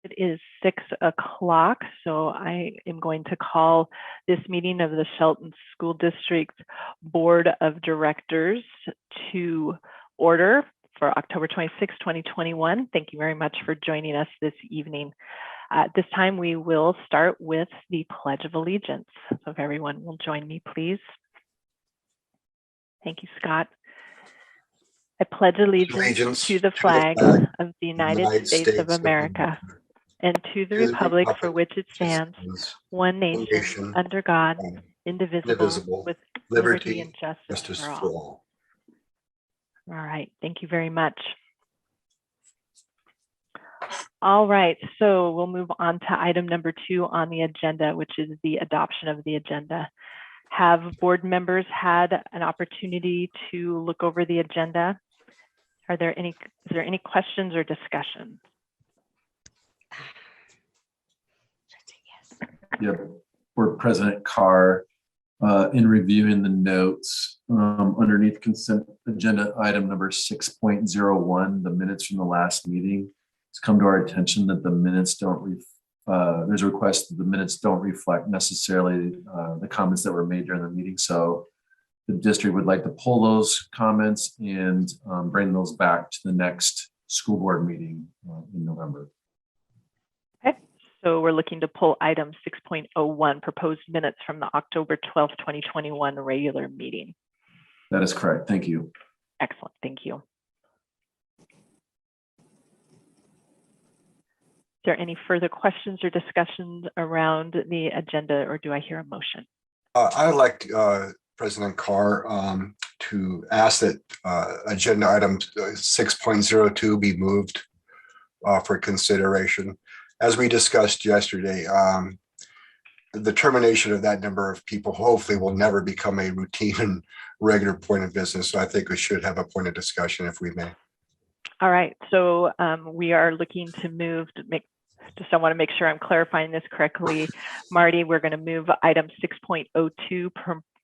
It is 6 o'clock, so I am going to call this meeting of the Shelton School District Board of Directors to order for October 26, 2021. Thank you very much for joining us this evening. At this time, we will start with the Pledge of Allegiance. So if everyone will join me, please. Thank you, Scott. I pledge allegiance to the flag of the United States of America and to the republic for which it stands, one nation, under God, indivisible, with liberty and justice for all. All right, thank you very much. All right, so we'll move on to item number 2 on the agenda, which is the adoption of the agenda. Have board members had an opportunity to look over the agenda? Is there any questions or discussion? Yep. Board President Carr, in reviewing the notes underneath consent agenda item number 6.01, the minutes from the last meeting, it's come to our attention that the minutes don't, there's a request that the minutes don't reflect necessarily the comments that were made during the meeting. So the district would like to pull those comments and bring those back to the next school board meeting in November. Okay, so we're looking to pull item 6.01, proposed minutes from the October 12th, 2021 regular meeting. That is correct. Thank you. Excellent. Thank you. Is there any further questions or discussions around the agenda, or do I hear a motion? I would like President Carr to ask that agenda item 6.02 be moved for consideration. As we discussed yesterday, the termination of that number of people hopefully will never become a routine and regular point of business. So I think we should have a point of discussion if we may. All right, so we are looking to move to make, just I want to make sure I'm clarifying this correctly. Marty, we're going to move item 6.02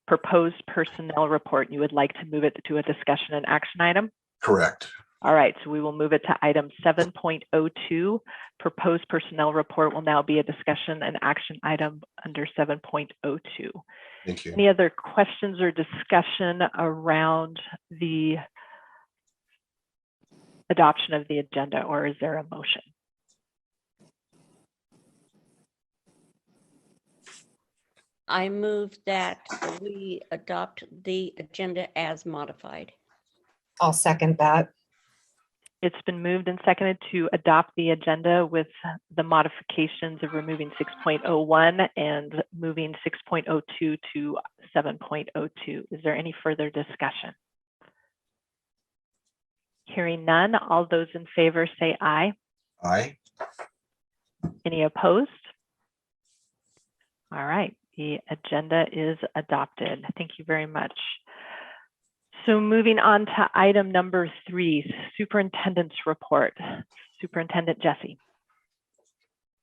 proposed personnel report. You would like to move it to a discussion and action item? Correct. All right, so we will move it to item 7.02. Proposed personnel report will now be a discussion and action item under 7.02. Thank you. Any other questions or discussion around the adoption of the agenda, or is there a motion? I move that we adopt the agenda as modified. I'll second that. It's been moved and seconded to adopt the agenda with the modifications of removing 6.01 and moving 6.02 to 7.02. Is there any further discussion? Hearing none, all those in favor say aye. Aye. Any opposed? All right, the agenda is adopted. Thank you very much. So moving on to item number 3, Superintendents Report. Superintendent Jesse.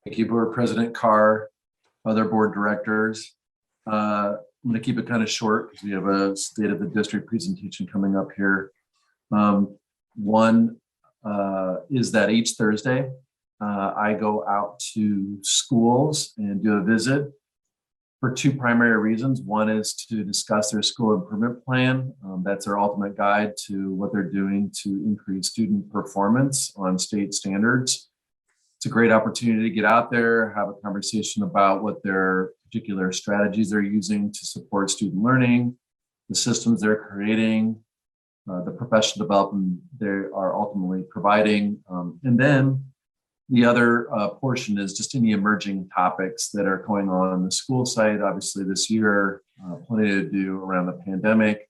Thank you, Board President Carr, other board directors. I'm going to keep it kind of short because we have a State of the District presentation coming up here. One is that each Thursday, I go out to schools and do a visit for 2 primary reasons. One is to discuss their school improvement plan. That's their ultimate guide to what they're doing to increase student performance on state standards. It's a great opportunity to get out there, have a conversation about what their particular strategies they're using to support student learning, the systems they're creating, the professional development they are ultimately providing. And then the other portion is just any emerging topics that are going on the school site. Obviously this year, plenty to do around the pandemic.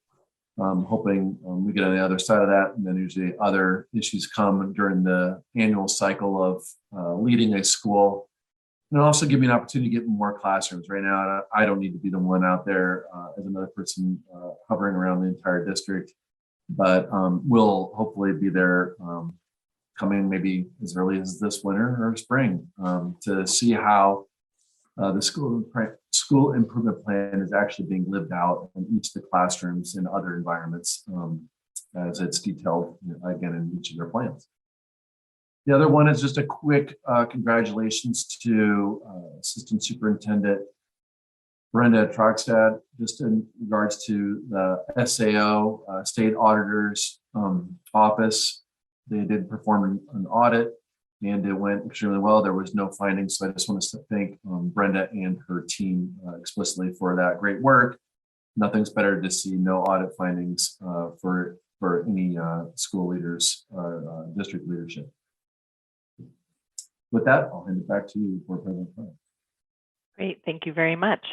Hoping we get on the other side of that. And then usually other issues come during the annual cycle of leading a school. And also give me an opportunity to get in more classrooms. Right now, I don't need to be the one out there as another person hovering around the entire district, but we'll hopefully be there coming maybe as early as this winter or spring to see how the school improvement plan is actually being lived out in each of the classrooms and other environments as it's detailed again in each of their plans. The other one is just a quick congratulations to Assistant Superintendent Brenda Hershey, just in regards to the SAO, State Auditor's Office. They did perform an audit and it went extremely well. There was no findings. So I just want to thank Brenda and her team explicitly for that great work. Nothing's better to see no audit findings for any school leaders or district leadership. With that, I'll hand it back to you, Board President. Great, thank you very much.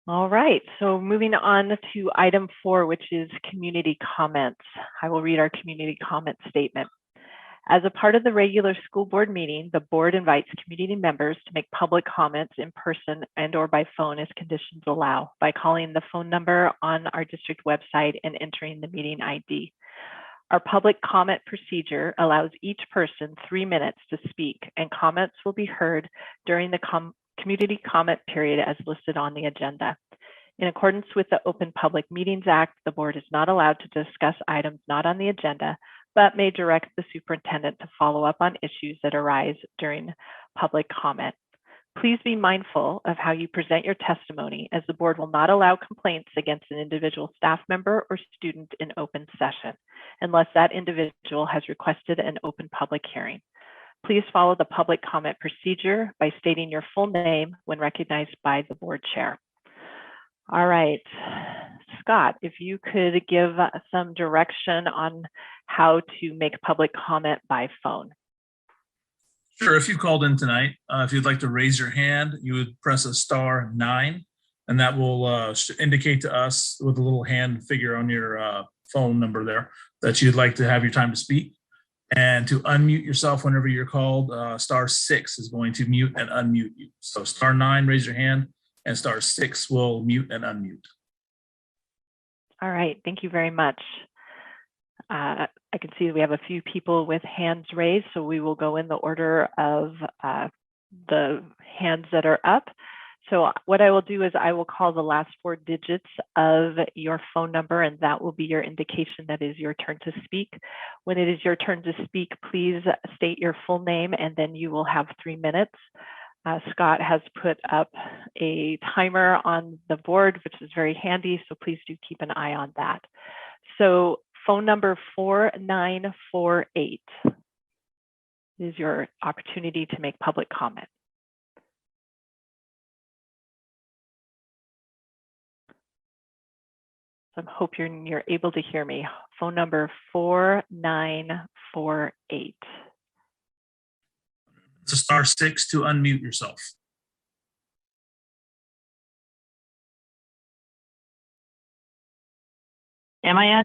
All right, so moving on to item 4, which is community comments. I will read our community comment statement. As a part of the regular school board meeting, the board invites community members to make public comments in person and/or by phone as conditions allow by calling the phone number on our district website and entering the meeting ID. Our public comment procedure allows each person 3 minutes to speak, and comments will be heard during the community comment period as listed on the agenda. In accordance with the Open Public Meetings Act, the board is not allowed to discuss items not on the agenda, but may direct the superintendent to follow up on issues that arise during public comment. Please be mindful of how you present your testimony, as the board will not allow complaints against an individual staff member or student in open session, unless that individual has requested an open public hearing. Please follow the public comment procedure by stating your full name when recognized by the board chair. All right, Scott, if you could give some direction on how to make public comment by phone. Sure, if you called in tonight, if you'd like to raise your hand, you would press a *9, and that will indicate to us with a little hand figure on your phone number there that you'd like to have your time to speak. And to unmute yourself whenever you're called, *6 is going to mute and unmute you. So *9, raise your hand, and *6 will mute and unmute. All right, thank you very much. I can see we have a few people with hands raised, so we will go in the order of the hands that are up. So what I will do is I will call the last 4 digits of your phone number, and that will be your indication that it is your turn to speak. When it is your turn to speak, please state your full name, and then you will have 3 minutes. Scott has put up a timer on the board, which is very handy, so please do keep an eye on that. So phone number 4948 is your opportunity to make public comment. So I hope you're able to hear me. Phone number 4948. It's a *6 to unmute yourself. Am I on?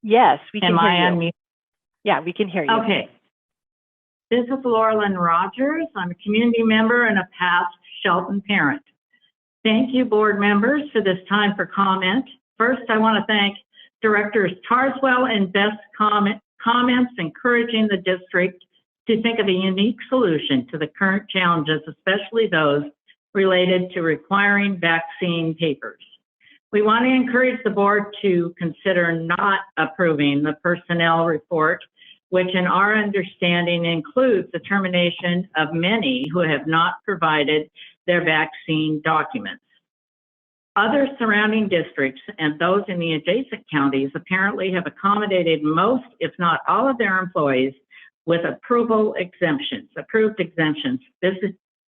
Yes, we can Am hear I you. on mute? Yeah, we can hear you. Okay. This is Lynn Rogers. I'm a community member and a past Shelton parent. Thank you, board members, for this time for comment. First, I want to thank Directors Carswell and Best's comments encouraging the district to think of a unique solution to the current challenges, especially those related to requiring vaccine papers. We want to encourage the board to consider not approving the personnel report, which in our understanding includes the termination of many who have not provided their vaccine documents. Other surrounding districts and those in the adjacent counties apparently have accommodated most, if not all, of their employees with approved exemptions. This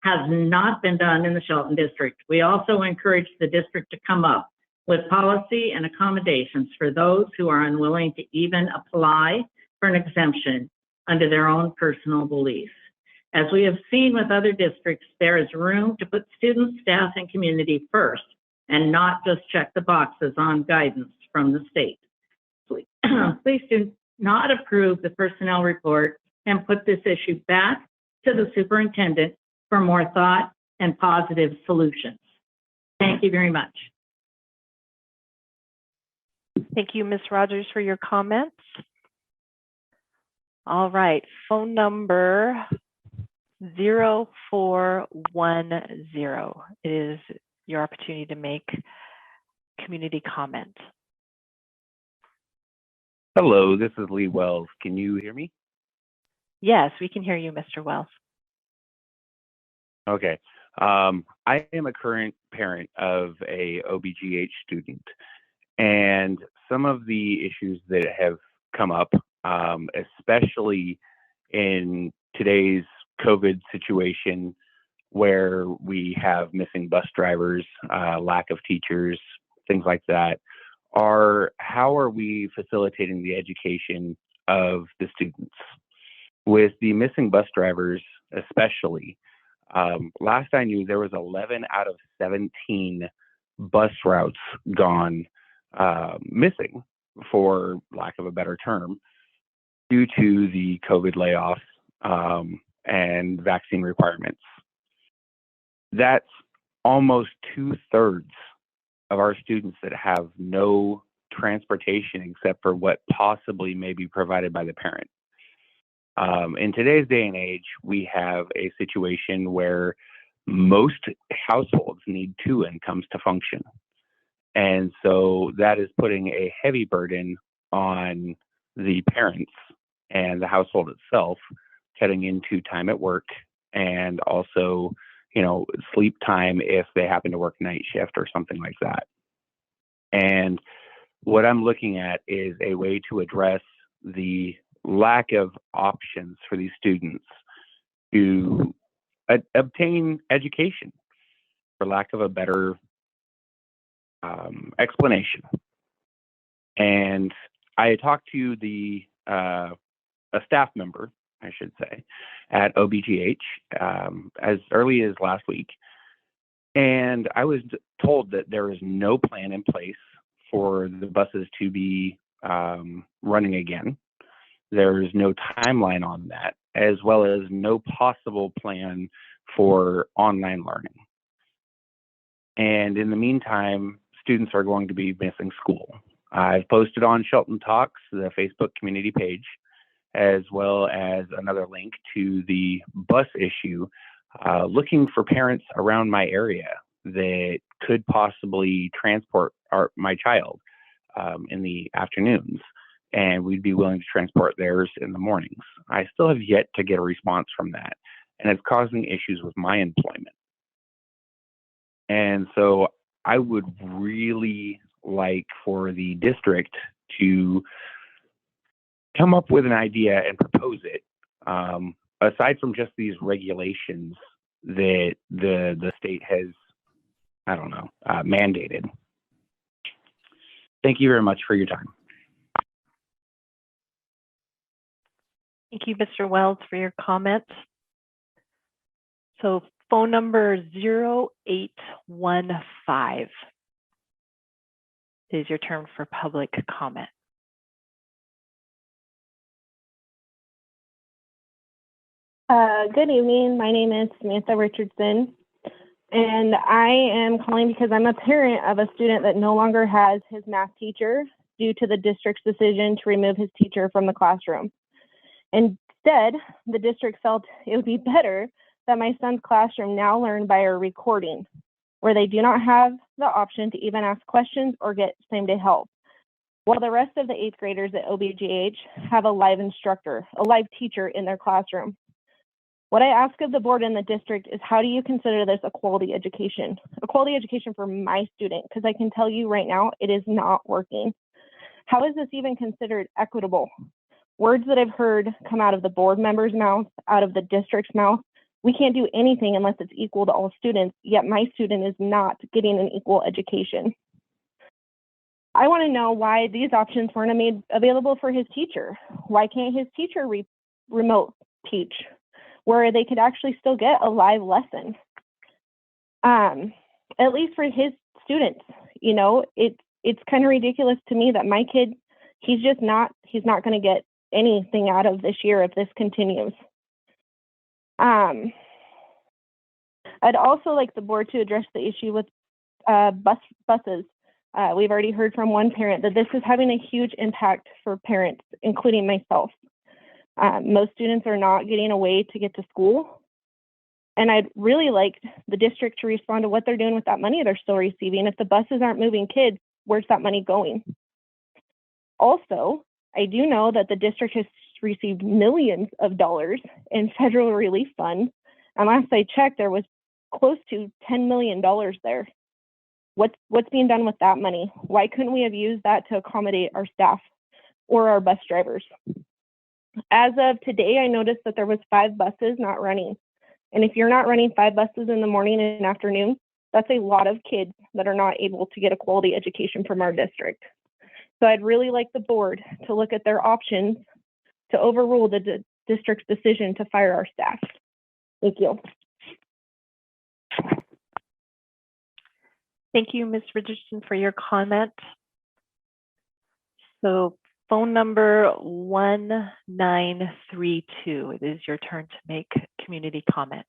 has not been done in the Shelton district. We also encourage the district to come up with policy and accommodations for those who are unwilling to even apply for an exemption under their own personal beliefs. As we have seen with other districts, there is room to put students, staff, and community first, and not just check the boxes on guidance from the state. Please do not approve the personnel report and put this issue back to the superintendent for more thought and positive solutions. Thank you very much. Thank you, Ms. Rogers, for your comments. All right, phone number 0410 is your opportunity to make community comment. Hello, this is Lee Wells. Can you hear me? Yes, we can hear you, Mr. Wells. Okay. I am a current parent of a OBGH student, and some of the issues that have come up, especially in today's COVID situation where we have missing bus drivers, lack of teachers, things like that, are how are we facilitating the education of the students? With the missing bus drivers, especially, last I knew there was 11 out of 17 bus routes gone missing, for lack of a better term, due to the COVID layoffs and vaccine requirements. That's almost 2/3 of our students that have no transportation except for what possibly may be provided by the parent. In today's day and age, we have a situation where most households need 2 incomes to function. And so that is putting a heavy burden on the parents and the household itself, cutting into time at work and also, sleep time if they happen to work night shift or something like that. And what I'm looking at is a way to address the lack of options for these students to obtain education, for lack of a better explanation. And I talked to a staff member, I should say, at OBGH as early as last week. And I was told that there is no plan in place for the buses to be running again. There's no timeline on that, as well as no possible plan for online learning. And in the meantime, students are going to be missing school. I've posted on Shelton Talks, the Facebook community page, as well as another link to the bus issue, looking for parents around my area that could possibly transport my child in the afternoons, and we'd be willing to transport theirs in the mornings. I still have yet to get a response from that, and it's causing issues with my employment. And so I would really like for the district to come up with an idea and propose it, aside from just these regulations that the state has, mandated. Thank you very much for your time. Thank you, Mr. Wells, for your comments. So phone number 0815 is your turn for public comment. Good evening. My name is Samantha Richardson, and I am calling because I'm a parent of a student that no longer has his math teacher due to the district's decision to remove his teacher from the classroom. Instead, the district felt it would be better that my son's classroom now learn by a recording, where they do not have the option to even ask questions or get same-day help, while the rest of the 8th graders at OBGH have a live instructor, a live teacher in their classroom. What I ask of the board and the district is, how do you consider this a quality education? A quality education for my student, because I can tell you right now, it is not working. How is this even considered equitable? Words that I've heard come out of the board members' mouth, out of the district's mouth, we can't do anything unless it's equal to all students, yet my student is not getting an equal education. I want to know why these options weren't made available for his teacher. Why can't his teacher remote teach, where they could actually still get a live lesson? At least for his students, it's kind of ridiculous to me that my kid, he's not going to get anything out of this year if this continues. I'd also like the board to address the issue with buses. We've already heard from one parent that this is having a huge impact for parents, including myself. Most students are not getting a way to get to school. And I'd really like the district to respond to what they're doing with that money they're still receiving. If the buses aren't moving kids, where's that money going? Also, I do know that the district has received millions of dollars in federal relief funds. And last I checked, there was close to $10 million there. What's being done with that money? Why couldn't we have used that to accommodate our staff or our bus drivers? As of today, I noticed that there was 5 buses not running. And if you're not running 5 buses in the morning and afternoon, that's a lot of kids that are not able to get a quality education from our district. So I'd really like the board to look at their options to overrule the district's decision to fire our staff. Thank you. Thank you, Ms. Richardson, for your comment. So phone number 1932, it is your turn to make community comment.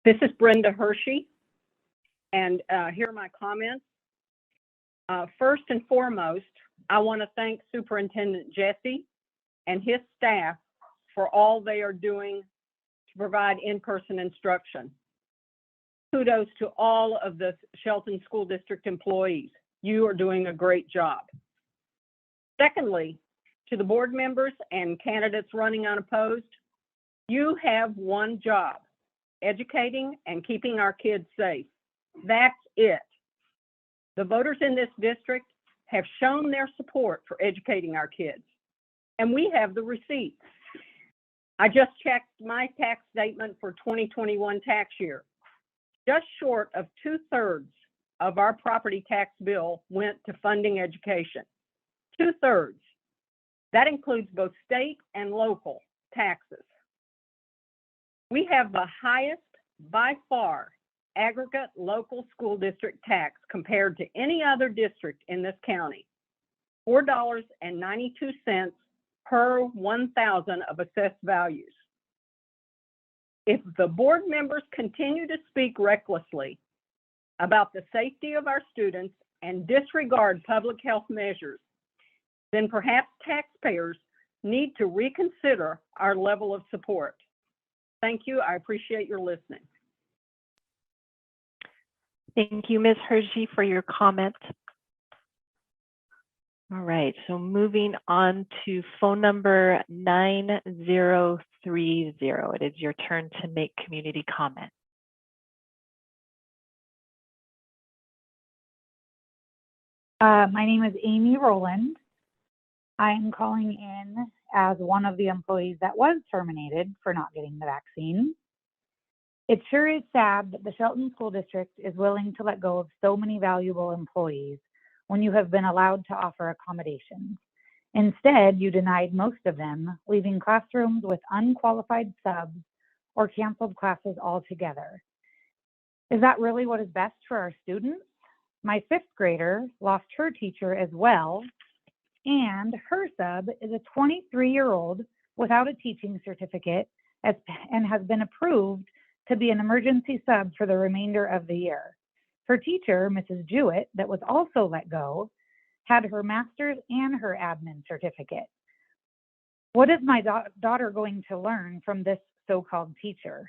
This is Brenda Hershey, and here are my comments. First and foremost, I want to thank Superintendent Jesse and his staff for all they are doing to provide in-person instruction. Kudos to all of the Shelton School District employees. You are doing a great job. Secondly, to the board members and candidates running unopposed, you have one job: educating and keeping our kids safe. That's it. The voters in this district have shown their support for educating our kids, and we have the receipts. I just checked my tax statement for 2021 tax year. Just short of 2/3 of our property tax bill went to funding education. 2/3. That includes both state and local taxes. We have the highest, by far, aggregate local school district tax compared to any other district in this county. $4.92 per 1,000 of assessed values. If the board members continue to speak recklessly about the safety of our students and disregard public health measures, then perhaps taxpayers need to reconsider our level of support. Thank you. I appreciate your listening. Thank you, Ms. Hershey, for your comment. All right, so moving on to phone number 9030. It is your turn to make community comment. My name is Amy Roland. I am calling in as one of the employees that was terminated for not getting the vaccine. It sure is sad that the Shelton School District is willing to let go of so many valuable employees when you have been allowed to offer accommodations. Instead, you denied most of them, leaving classrooms with unqualified subs or canceled classes altogether. Is that really what is best for our students? My 5th grader lost her teacher as well, and her sub is a 23-year-old without a teaching certificate and has been approved to be an emergency sub for the remainder of the year. Her teacher, Mrs. Jewett, that was also let go, had her master's and her admin certificate. What is my daughter going to learn from this so-called teacher?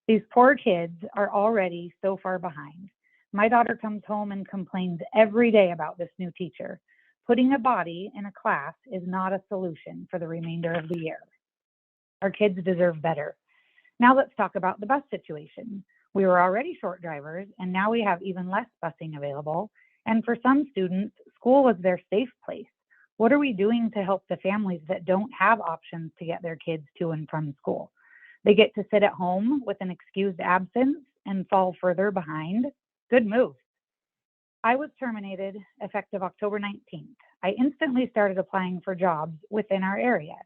These poor kids are already so far behind. My daughter comes home and complains every day about this new teacher. Putting a body in a class is not a solution for the remainder of the year. Our kids deserve better. Now let's talk about the bus situation. We were already short drivers, and now we have even less busing available. And for some students, school was their safe place. What are we doing to help the families that don't have options to get their kids to and from school? They get to sit at home with an excused absence and fall further behind. Good move. I was terminated effective October 19th. I instantly started applying for jobs within our area.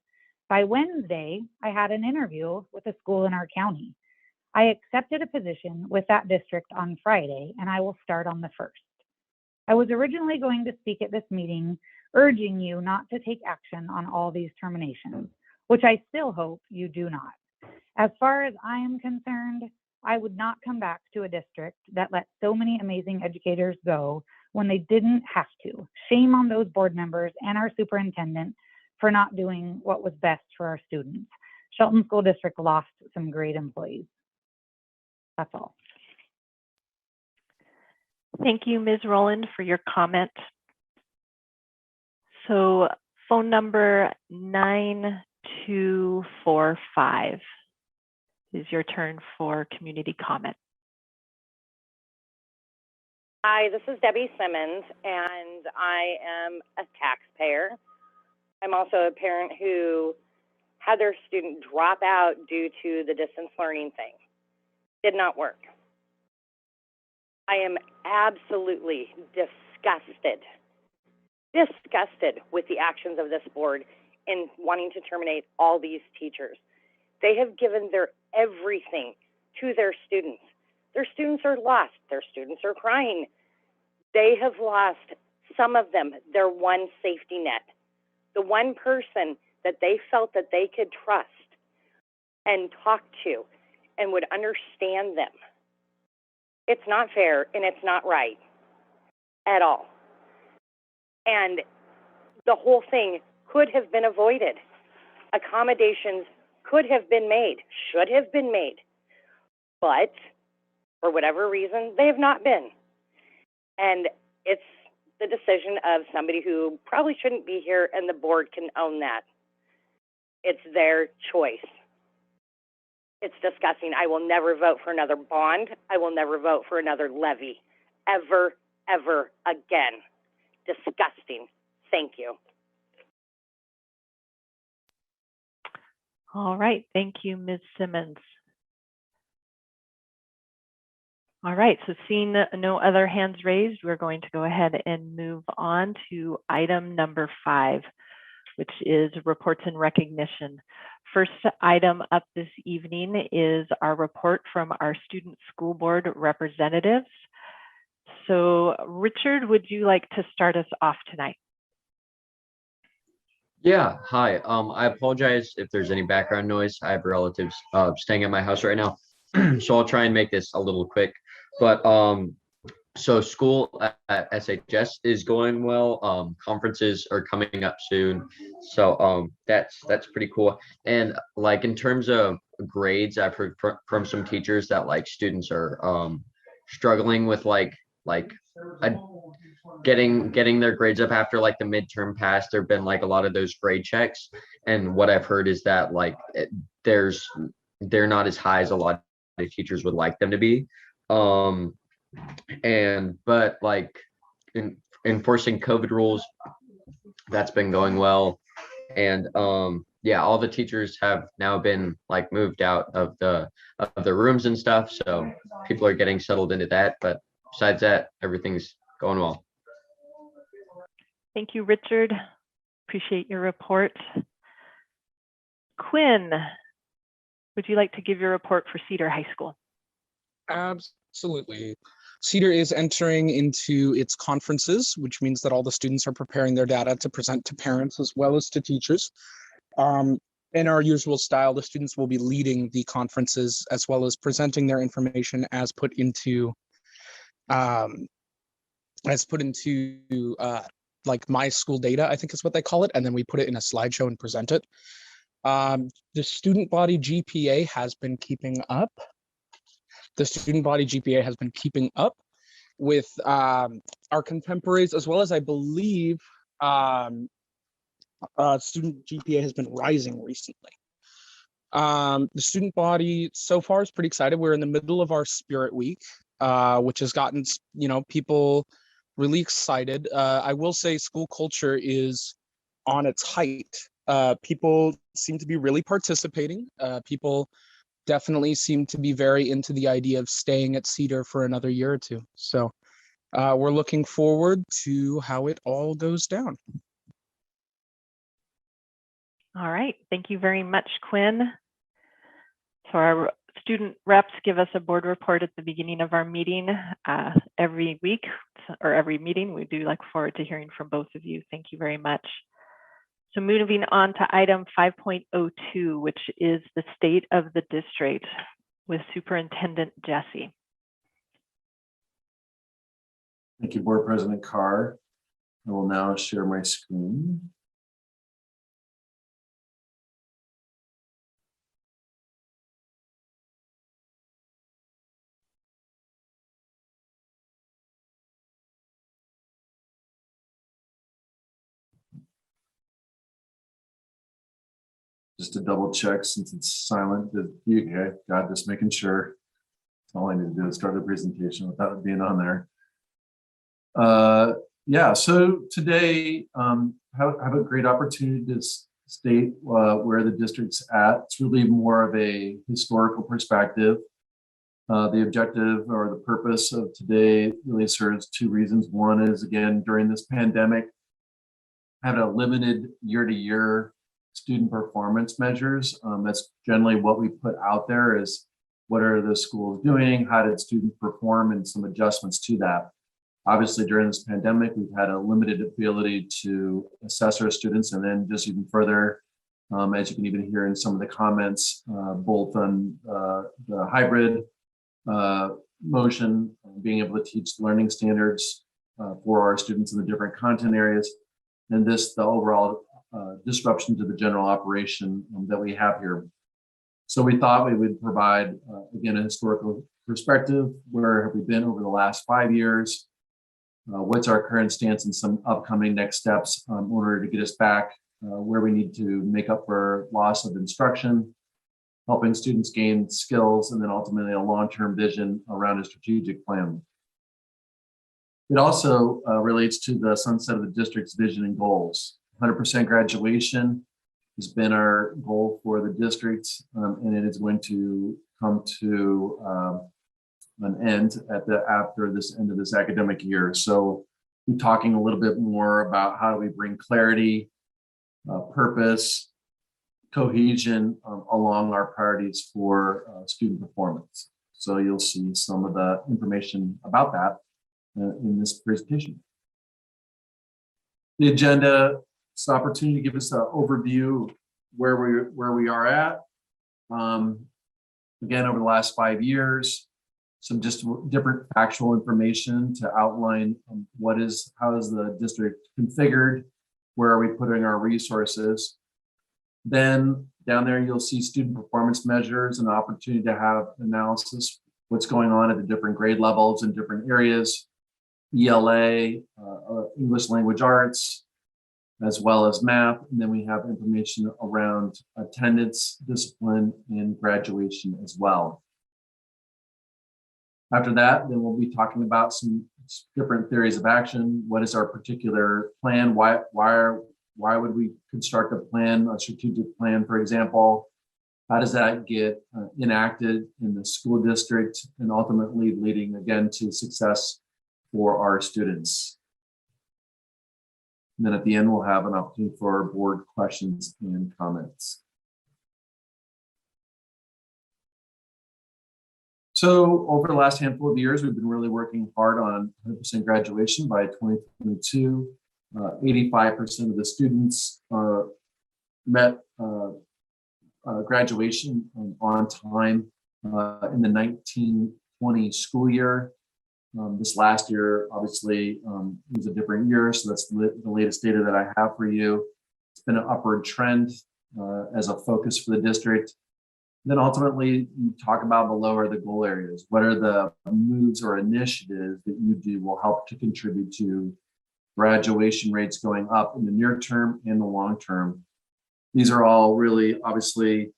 By Wednesday, I had an interview with a school in our county. I accepted a position with that district on Friday, and I will start on the 1st. I was originally going to speak at this meeting, urging you not to take action on all these terminations, which I still hope you do not. As far as I am concerned, I would not come back to a district that let so many amazing educators go when they didn't have to. Shame on those board members and our superintendent for not doing what was best for our students. Shelton School District lost some great employees. That's all. Thank you, Ms. Roland, for your comment. So phone number 9245 is your turn for community comment. Hi, this is Debbie Simmons, and I am a taxpayer. I'm also a parent who had their student drop out due to the distance learning thing. Did not work. I am absolutely disgusted with the actions of this board in wanting to terminate all these teachers. They have given their everything to their students. Their students are lost. Their students are crying. They have lost, some of them, their one safety net, the one person that they felt that they could trust and talk to and would understand them. It's not fair and it's not right at all. And the whole thing could have been avoided. Accommodations could have been made, should have been made, but for whatever reason, they have not been. And it's the decision of somebody who probably shouldn't be here, and the board can own that. It's their choice. It's disgusting. I will never vote for another bond. I will never vote for another levy, ever, ever again. Disgusting. Thank you. All right, thank you, Ms. Simmons. All right, so seeing no other hands raised, we're going to go ahead and move on to item number 5, which is reports and recognition. First item up this evening is our report from our student school board representatives. So Richard, would you like to start us off tonight? Yeah, hi. I apologize if there's any background noise. I have relatives staying at my house right now, so I'll try and make this a little quick. But so school at SHS is going well. Conferences are coming up soon, so that's pretty cool. And like in terms of grades, I've heard from some teachers that like students are struggling with like getting their grades up after like the midterm pass. There've been like a lot of those grade checks, and what I've heard is that like they're not as high as a lot of teachers would like them to be. But like enforcing COVID rules, that's been going well. And yeah, all the teachers have now been like moved out of the rooms and stuff, so people are getting settled into that. But besides that, everything's going well. Thank you, Richard. Appreciate your report. Quinn, would you like to give your report for Cedar High School? Absolutely. Cedar is entering into its conferences, which means that all the students are preparing their data to present to parents as well as to teachers. In our usual style, the students will be leading the conferences as well as presenting their information as put into like my school data, I think is what they call it, and then we put it in a slideshow and present it. The student body GPA has been keeping up. The student body GPA has been keeping up with our contemporaries, as well as I believe student GPA has been rising recently. The student body so far is pretty excited. We're in the middle of our Spirit Week, which has gotten people really excited. I will say school culture is on its height. People seem to be really participating. People definitely seem to be very into the idea of staying at Cedar for another year or two. So we're looking forward to how it all goes down. All right, thank you very much, Quinn. So our student reps give us a board report at the beginning of our meeting every week or every meeting. We do look forward to hearing from both of you. Thank you very much. So moving on to item 5.02, which is the state of the district with Superintendent Jesse. Thank you, Board President Carr. I will now share my screen. Just to double check since it's silent. Okay, God, just making sure. All I need to do is start the presentation without it being on there. Yeah, so today have a great opportunity to state where the district's at. It's really more of a historical perspective. The objective or the purpose of today really serves two reasons. One is, again, during this pandemic, had a limited year-to-year student performance measures. That's generally what we put out there is what are the schools doing? How did students perform and some adjustments to that? Obviously, during this pandemic, we've had a limited ability to assess our students, and then just even further, as you can even hear in some of the comments, both on the hybrid motion, being able to teach learning standards for our students in the different content areas, and the overall disruption to the general operation that we have here. So we thought we would provide, again, a historical perspective. Where have we been over the last 5 years? What's our current stance and some upcoming next steps in order to get us back where we need to make up for loss of instruction, helping students gain skills, and then ultimately a long-term vision around a strategic plan. It also relates to the sunset of the district's vision and goals. 100% graduation has been our goal for the district, and it is going to come to an end after this end of this academic year. So we're talking a little bit more about how do we bring clarity, purpose, cohesion along our priorities for student performance. So you'll see some of the information about that in this presentation. The agenda, it's an opportunity to give us an overview where we are at. Again, over the last 5 years, some just different factual information to outline how is the district configured, where are we putting our resources. Then down there, you'll see student performance measures, an opportunity to have analysis, what's going on at the different grade levels in different areas, ELA, English language arts, as well as math. And then we have information around attendance, discipline, and graduation as well. After that, then we'll be talking about some different theories of action. What is our particular plan? Why would we construct a plan, a strategic plan, for example? How does that get enacted in the school district and ultimately leading again to success for our students? And then at the end, we'll have an opportunity for board questions and comments. So over the last handful of years, we've been really working hard on 100% graduation by 2022. 85% of the students met graduation on time in the 1920 school year. This last year, obviously, was a different year, so that's the latest data that I have for you. It's been an upward trend as a focus for the district. Then ultimately, you talk about below are the goal areas. What are the moves or initiatives that you do will help to contribute to graduation rates going up in the near term and the long term? These are all really, obviously,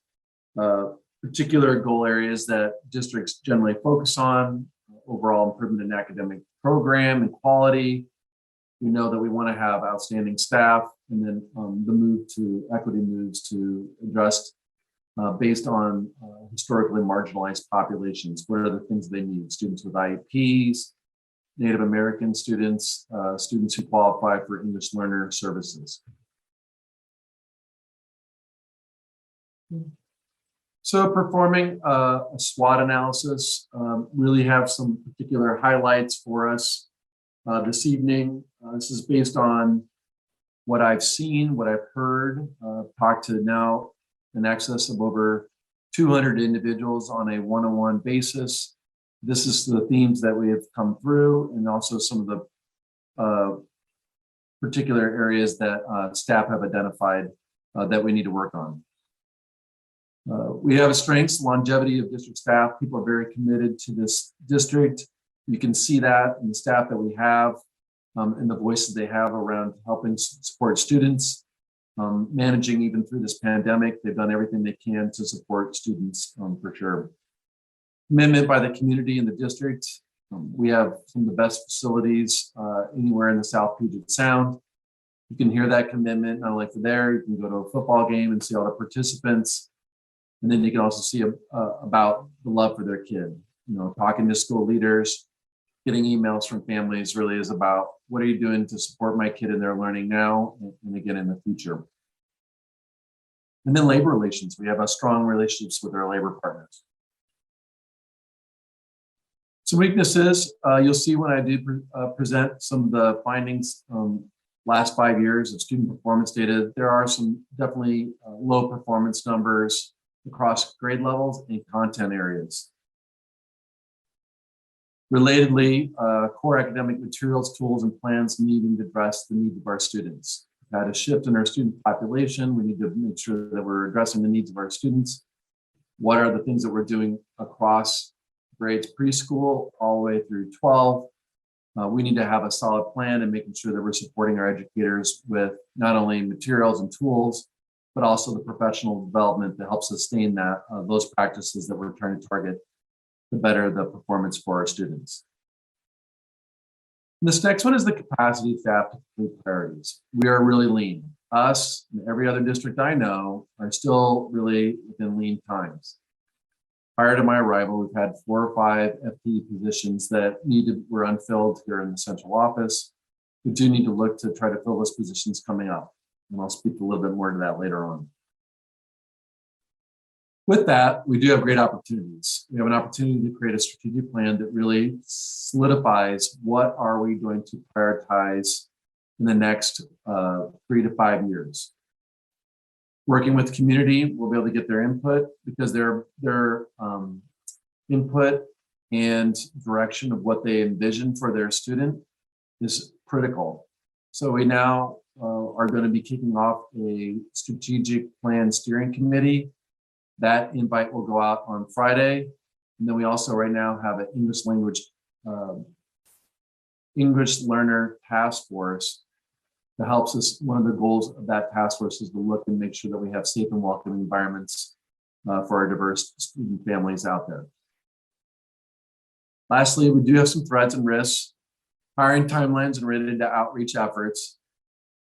particular goal areas that districts generally focus on. Overall improvement in academic program and quality. We know that we want to have outstanding staff, and then the move to equity moves to address based on historically marginalized populations. What are the things they need? Students with IEPs, Native American students, students who qualify for English learner services. So performing a SWOT analysis, really have some particular highlights for us this evening. This is based on what I've seen, what I've heard, talked to now in excess of over 200 individuals on a one-on-one basis. This is the themes that we have come through, and also some of the particular areas that staff have identified that we need to work on. We have a strengths, longevity of district staff. People are very committed to this district. You can see that in the staff that we have and the voices they have around helping support students. managing even through this pandemic. They've done everything they can to support students for sure. Commitment by the community and the district. We have some of the best facilities anywhere in the South Puget Sound. You can hear that commitment not only for there, you can go to a football game and see all the participants. And then you can also see about the love for their kid. You know, talking to school leaders, getting emails from families really is about what are you doing to support my kid in their learning now and again in the future. And then labor relations. We have a strong relationships with our labor partners. Some weaknesses, you'll see when I do present some of the findings last 5 years of student performance data. There are some definitely low performance numbers across grade levels and content areas. Relatedly, core academic materials, tools, and plans needing to address the needs of our students. We've had a shift in our student population. We need to make sure that we're addressing the needs of our students. What are the things that we're doing across grades preschool all the way through 12? We need to have a solid plan and making sure that we're supporting our educators with not only materials and tools, but also the professional development to help sustain that those practices that we're trying to target to better the performance for our students. This next one is the capacity staff to complete priorities. We are really lean. Us and every other district I know are still really within lean times. Prior to my arrival, we've had 4 or 5 FTE positions that were unfilled here in the central office. We do need to look to try to fill those positions coming up. And I'll speak a little bit more to that later on. With that, we do have great opportunities. We have an opportunity to create a strategic plan that really solidifies what are we going to prioritize in the next 3 to 5 years. Working with the community, we'll be able to get their input because their input and direction of what they envision for their student is critical. So we now are going to be kicking off a strategic plan steering committee. That invite will go out on Friday. And then we also right now have an English learner task force that helps us. One of the goals of that task force is to look and make sure that we have safe and welcoming environments for our diverse student families out there. Lastly, we do have some threats and risks, hiring timelines and related to outreach efforts.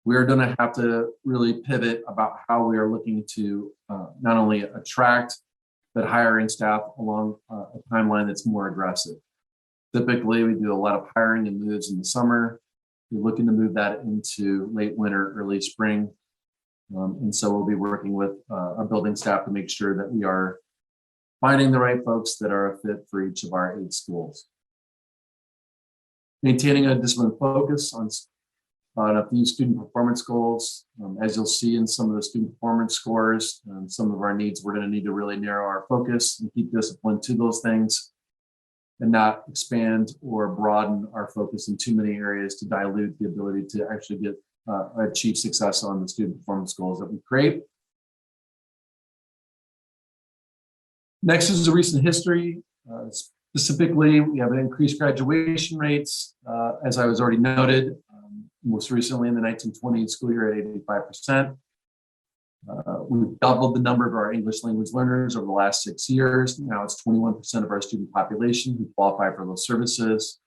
We are going to have to really pivot about how we are looking to not only attract, but hiring staff along a timeline that's more aggressive. Typically, we do a lot of hiring and moves in the summer. We're looking to move that into late winter, early spring. And so we'll be working with our building staff to make sure that we are finding the right folks that are a fit for each of our 8 schools. Maintaining a disciplined focus on a few student performance goals. As you'll see in some of the student performance scores, some of our needs, we're going to need to really narrow our focus and keep discipline to those things and not expand or broaden our focus in too many areas to dilute the ability to actually get achieve success on the student performance goals that we create. Next is the recent history. Specifically, we have an increased graduation rates, as I was already noted, most recently in the 1920 school year at 85%. We've doubled the number of our English language learners over the last 6 years. Now it's 21% of our student population who qualify for those services.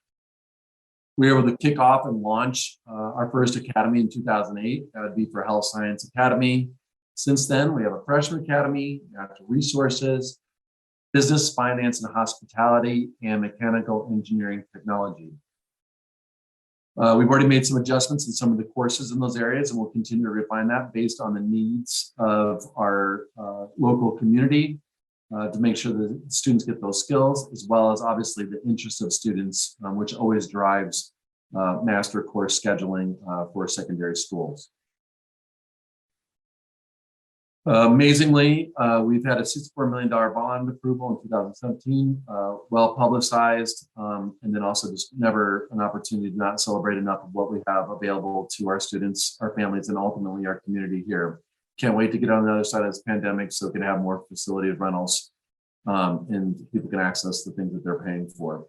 We were able to kick off and launch our first academy in 2008. That would be for Health Science Academy. Since then, we have a freshman academy, natural resources, business, finance, and hospitality, and mechanical engineering technology. We've already made some adjustments in some of the courses in those areas, and we'll continue to refine that based on the needs of our local community to make sure that students get those skills, as well as obviously the interest of students, which always drives master course scheduling for secondary schools. Amazingly, we've had a $64 million bond approval in 2017, well publicized, and then also just never an opportunity to not celebrate enough of what we have available to our students, our families, and ultimately our community here. Can't wait to get on the other side of this pandemic so we can have more facility rentals and people can access the things that they're paying for.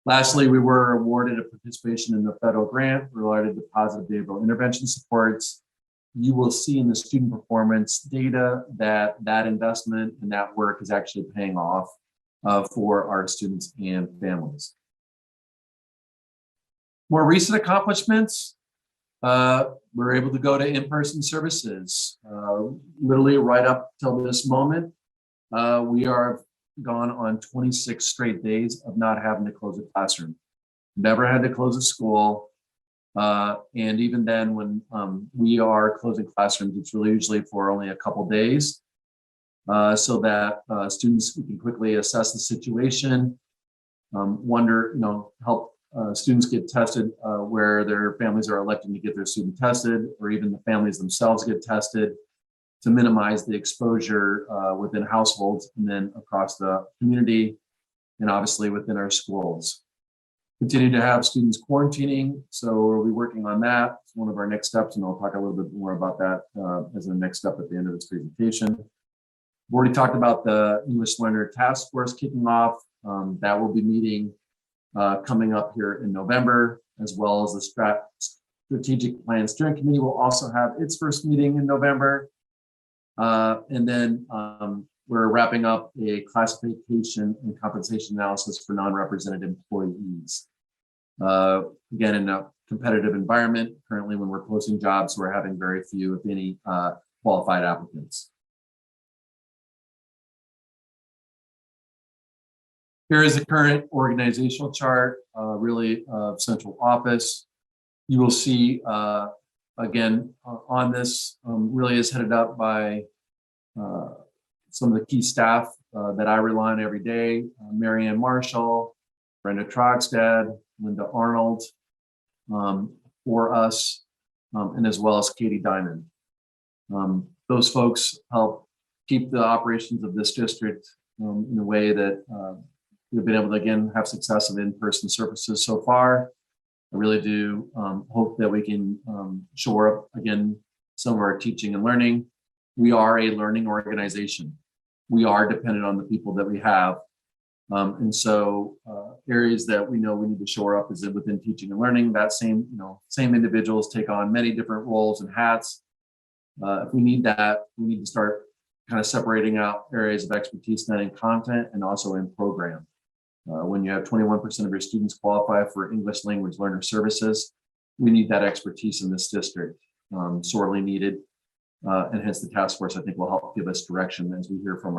Lastly, we were awarded a participation in the federal grant related to positive behavioral intervention supports. you will see in the student performance data that that investment and that work is actually paying off for our students and families. More recent accomplishments, we're able to go to in-person services. Literally right up till this moment, we are gone on 26 straight days of not having to close a classroom. Never had to close a school. And even then, when we are closing classrooms, it's really usually for only a couple days, so that students can quickly assess the situation, help students get tested where their families are electing to get their student tested, or even the families themselves get tested to minimize the exposure within households and then across the community and obviously within our schools. Continue to have students quarantining, so we'll be working on that. It's one of our next steps, and I'll talk a little bit more about that as the next step at the end of this presentation. We've already talked about the English Learner Task Force kicking off. That will be meeting coming up here in November, as well as the Strategic Plan Steering Committee will also have its first meeting in November. And then we're wrapping up a classification and compensation analysis for non-represented employees. Again, in a competitive environment, currently when we're posting jobs, we're having very few, if any, qualified applicants. Here is the current organizational chart, really central office. You will see, again, on this really is headed up by some of the key staff that I rely on every day: Marianne Marshall, Brenda Trogstad, Linda Arnold, for us, and as well as Katie Diamond. Those folks help keep the operations of this district in a way that we've been able to, again, have success of in-person services so far. I really do hope that we can shore up, again, some of our teaching and learning. We are a learning organization. We are dependent on the people that we have. And so areas that we know we need to shore up is within teaching and learning. That same individuals take on many different roles and hats. If we need that, we need to start kind of separating out areas of expertise then in content and also in program. When you have 21% of your students qualify for English language learner services, we need that expertise in this district, sorely needed. And hence the task force, I think, will help give us direction as we hear from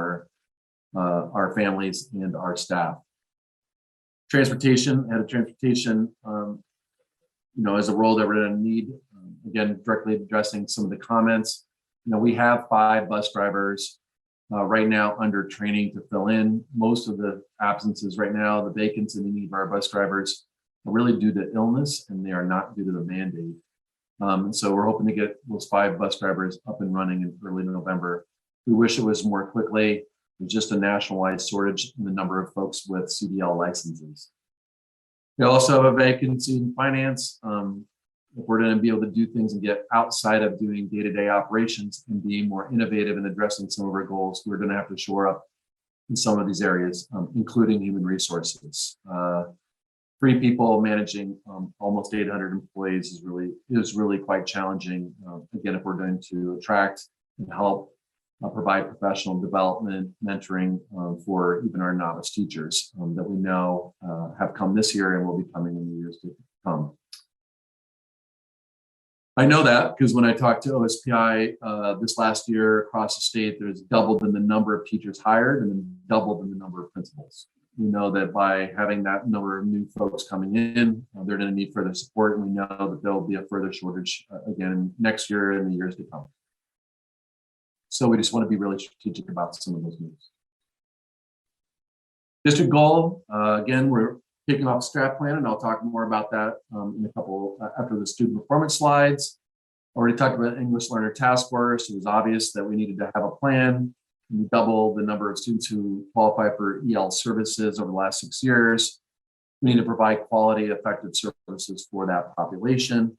our families and our staff. Transportation, head of transportation, is a role that we're going to need. Again, directly addressing some of the comments. We have 5 bus drivers right now under training to fill in. Most of the absences right now, the vacancies in the need of our bus drivers are really due to illness, and they are not due to the mandate. And so we're hoping to get those 5 bus drivers up and running in early November. We wish it was more quickly. There's just a nationwide shortage in the number of folks with CDL licenses. We also have a vacancy in finance. If we're going to be able to do things and get outside of doing day-to-day operations and be more innovative in addressing some of our goals, we're going to have to shore up in some of these areas, including human resources. 3 people managing almost 800 employees is really quite challenging. Again, if we're going to attract and help provide professional development, mentoring for even our novice teachers that we know have come this year and will be coming in the years to come. I know that because when I talked to OSPI this last year across the state, there's doubled in the number of teachers hired and then doubled in the number of principals. We know that by having that number of new folks coming in, they're going to need further support, and we know that there will be a further shortage again next year and the years to come. So we just want to be really strategic about some of those moves. District goal, again, we're kicking off strat plan, and I'll talk more about that in a couple after the student performance slides. Already talked about English Learner Task Force. It was obvious that we needed to have a plan. We doubled the number of students who qualify for EL services over the last 6 years. We need to provide quality, effective services for that population.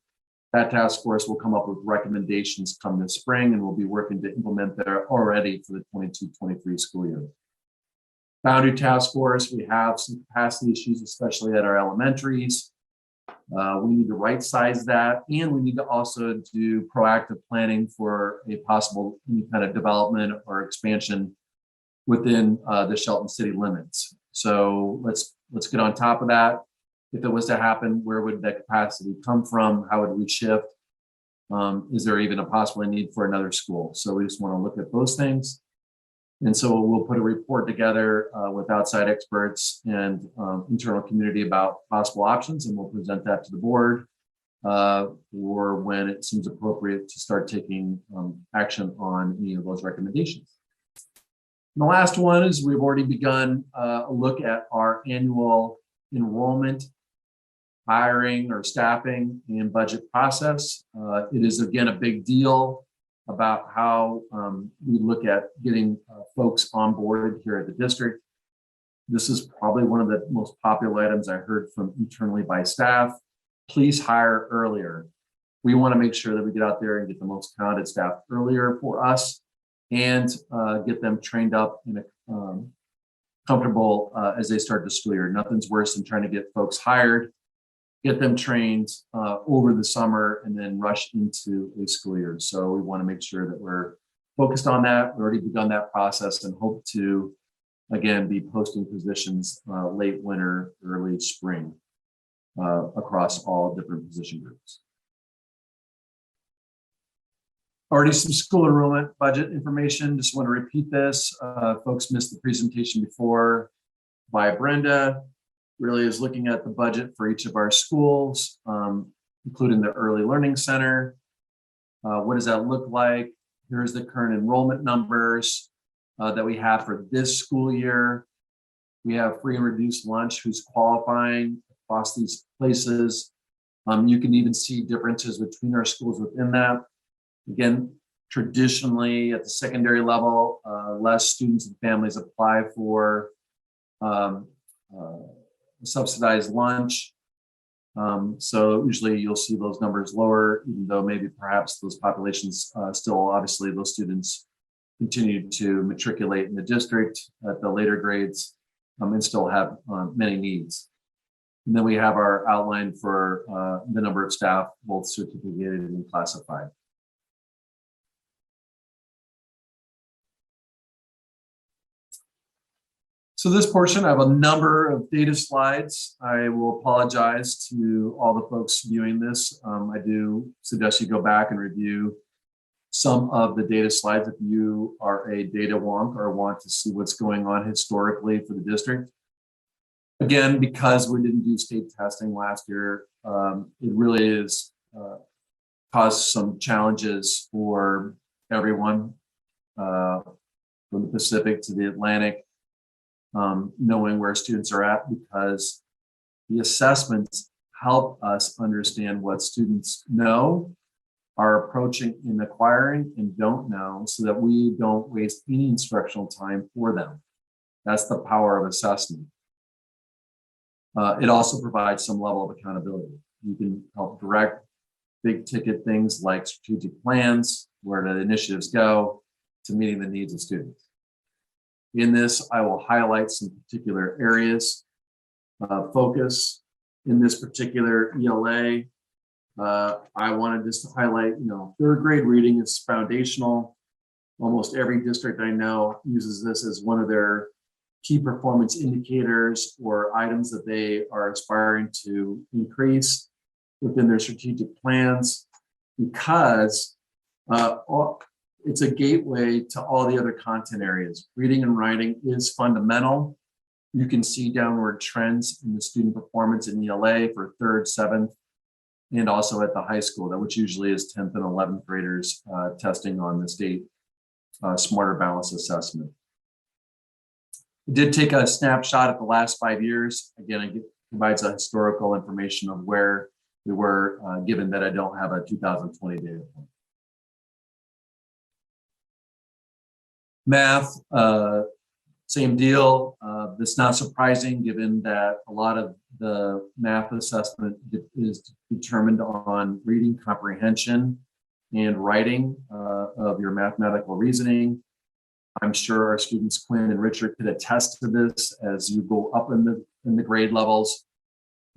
That task force will come up with recommendations come this spring, and we'll be working to implement that already for the 22-23 school year. Boundary task force, we have some capacity issues, especially at our elementaries. We need to right size that, and we need to also do proactive planning for a possible any kind of development or expansion within the Shelton city limits. So let's get on top of that. If it was to happen, where would that capacity come from? How would we shift? Is there even a possible need for another school? So we just want to look at those things. And so we'll put a report together with outside experts and internal community about possible options, and we'll present that to the board or when it seems appropriate to start taking action on any of those recommendations. And the last one is we've already begun a look at our annual enrollment, hiring or staffing and budget process. It is again a big deal about how we look at getting folks on board here at the district. This is probably one of the most popular items I heard from internally by staff. Please hire earlier. We want to make sure that we get out there and get the most talented staff earlier for us and get them trained up in a comfortable as they start the school year. Nothing's worse than trying to get folks hired, get them trained over the summer, and then rush into a school year. So we want to make sure that we're focused on that. We've already begun that process and hope to, again, be posting positions late winter, early spring across all different position groups. Already some school enrollment budget information. Just want to repeat this. Folks missed the presentation before by Brenda. Really is looking at the budget for each of our schools, including the early learning center. What does that look like? Here's the current enrollment numbers that we have for this school year. We have free and reduced lunch who's qualifying across these places. You can even see differences between our schools within that. Again, traditionally at the secondary level, less students and families apply for subsidized lunch. So usually you'll see those numbers lower, even though maybe perhaps those populations still, obviously those students continue to matriculate in the district at the later grades and still have many needs. And then we have our outline for the number of staff, both certificated and classified. So this portion, I have a number of data slides. I will apologize to all the folks viewing this. I do suggest you go back and review some of the data slides if you are a data wonk or want to see what's going on historically for the district. Again, because we didn't do state testing last year, it really is caused some challenges for everyone from the Pacific to the Atlantic. Knowing where students are at, because the assessments help us understand what students know, are approaching in acquiring, and don't know, so that we don't waste any instructional time for them. That's the power of assessment. It also provides some level of accountability. You can help direct big ticket things like strategic plans, where the initiatives go, to meeting the needs of students. In this, I will highlight some particular areas of focus. In this particular ELA, I wanted just to highlight, third grade reading is foundational. Almost every district I know uses this as one of their key performance indicators or items that they are aspiring to increase within their strategic plans, because it's a gateway to all the other content areas. Reading and writing is fundamental. You can see downward trends in the student performance in ELA for 3rd, 7th, and also at the high school, which usually is 10th and 11th graders testing on the state Smarter Balance assessment. I did take a snapshot at the last 5 years. Again, it provides a historical information of where we were, given that I don't have a 2020 data point. Math, same deal. It's not surprising given that a lot of the math assessment is determined on reading comprehension and writing of your mathematical reasoning. I'm sure our students, Quinn and Richard, could attest to this. As you go up in the grade levels,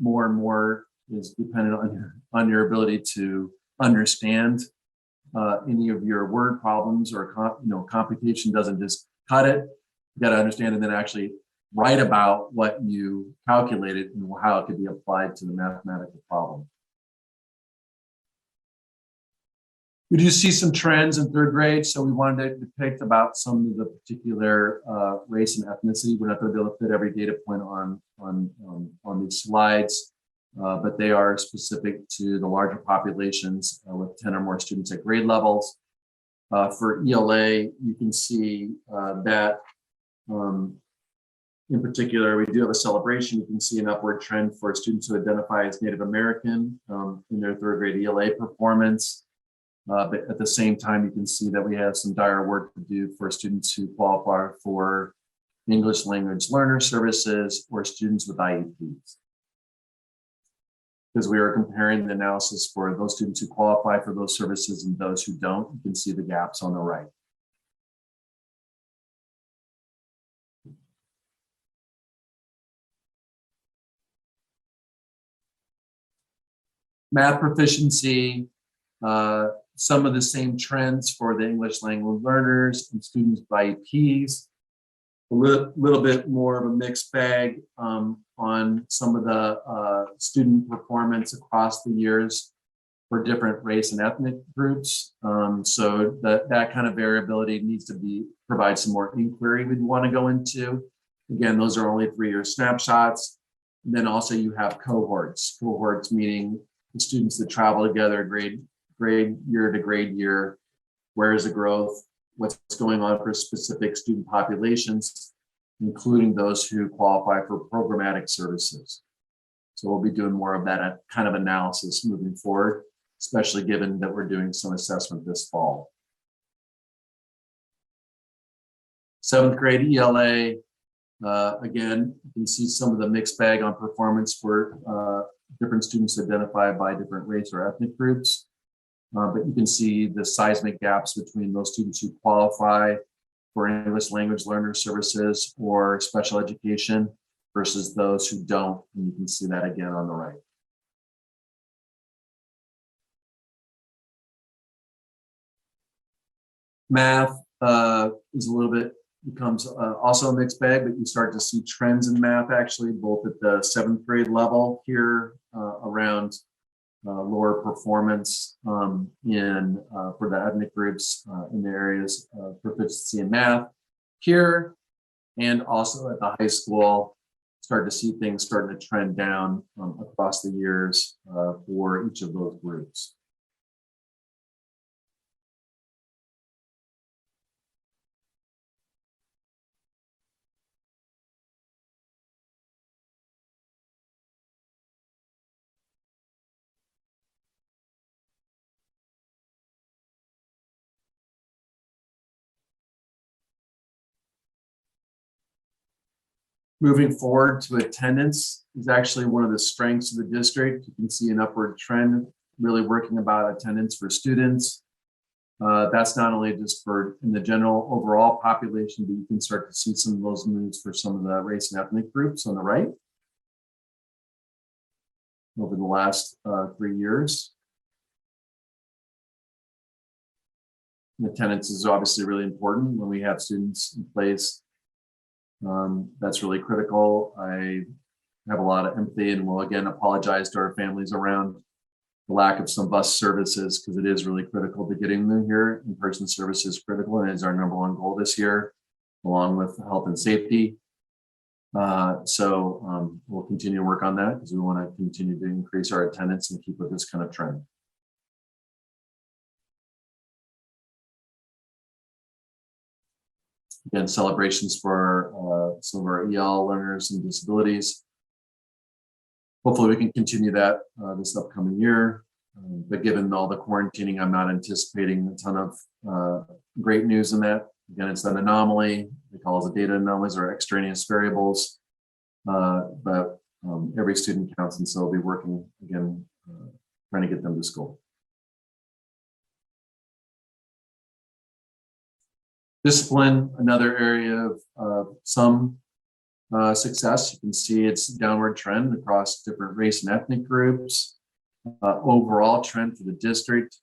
more and more is dependent on your ability to understand any of your word problems or computation doesn't just cut it. You got to understand and then actually write about what you calculated and how it could be applied to the mathematical problem. We do see some trends in third grade, so we wanted to depict about some of the particular race and ethnicity. We're not going to be able to fit every data point on these slides, but they are specific to the larger populations with 10 or more students at grade levels. For ELA, you can see that in particular, we do have a celebration. You can see an upward trend for students who identify as Native American in their third grade ELA performance. But at the same time, you can see that we have some dire work to do for students who qualify for English language learner services or students with IEPs. Because we are comparing the analysis for those students who qualify for those services and those who don't. You can see the gaps on the right. Math proficiency, some of the same trends for the English language learners and students by IEPs. A little bit more of a mixed bag on some of the student performance across the years for different race and ethnic groups. So that kind of variability needs to provide some more inquiry we'd want to go into. Again, those are only 3-year snapshots. And then also you have cohorts meaning the students that travel together grade year to grade year. Where is the growth? What's going on for specific student populations, including those who qualify for programmatic services. So we'll be doing more of that kind of analysis moving forward, especially given that we're doing some assessment this fall. 7th grade ELA, again, you can see some of the mixed bag on performance for different students identified by different race or ethnic groups. But you can see the seismic gaps between those students who qualify for English language learner services or special education versus those who don't. And you can see that again on the right. Math is a little bit, becomes also a mixed bag, but you start to see trends in math actually, both at the 7th grade level here around lower performance for the ethnic groups in the areas of proficiency in math here, and also at the high school, start to see things starting to trend down across the years for each of those groups. Moving forward to attendance is actually one of the strengths of the district. You can see an upward trend, really working about attendance for students. That's not only just for in the general overall population, but you can start to see some of those moves for some of the race and ethnic groups on the right over the last 3 years. And attendance is obviously really important when we have students in place. That's really critical. I have a lot of empathy and will again apologize to our families around the lack of some bus services because it is really critical to getting them here. In-person service is critical and is our #1 goal this year, along with health and safety. So we'll continue to work on that because we want to continue to increase our attendance and keep with this kind of trend. Again, celebrations for some of our EL learners and disabilities. Hopefully we can continue that this upcoming year. But given all the quarantining, I'm not anticipating a ton of great news in that. Again, it's an anomaly. They call it data anomalies or extraneous variables. But every student counts, and so we'll be working again, trying to get them to school. Discipline, another area of some success. You can see it's downward trend across different race and ethnic groups, overall trend for the district.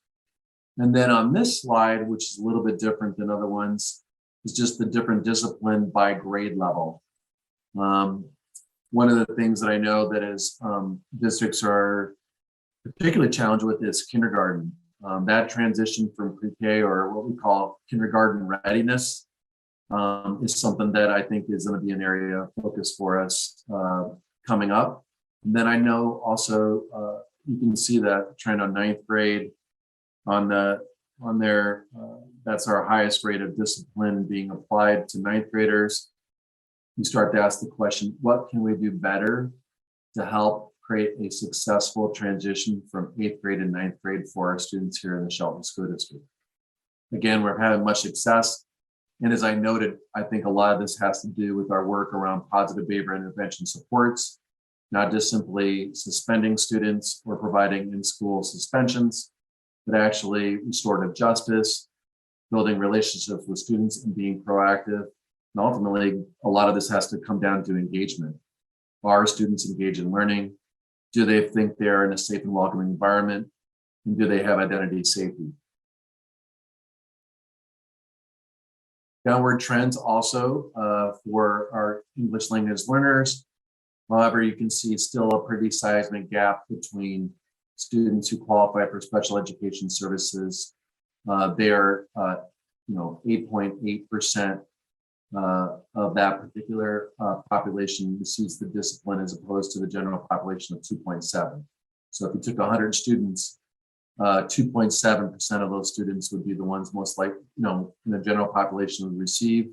And then on this slide, which is a little bit different than other ones, is just the different discipline by grade level. One of the things that I know that is districts are particularly challenged with is kindergarten. That transition from pre-K, or what we call kindergarten readiness, is something that I think is going to be an area of focus for us coming up. And then I know also you can see that trend on 9th grade on their that's our highest rate of discipline being applied to 9th graders. You start to ask the question, what can we do better to help create a successful transition from 8th grade and 9th grade for our students here in the Shelton School District? Again, we're having much success. And as I noted, I think a lot of this has to do with our work around positive behavior intervention supports, not just simply suspending students or providing in-school suspensions, but actually restorative justice, building relationships with students and being proactive. And ultimately, a lot of this has to come down to engagement. Are students engaged in learning? Do they think they're in a safe and welcoming environment? And do they have identity safety? Downward trends also for our English language learners. However, you can see still a pretty seismic gap between students who qualify for special education services. They are, 8.8% of that particular population receives the discipline as opposed to the general population of 2.7. So if you took 100 students, 2.7% of those students would be the ones most likely, in the general population would receive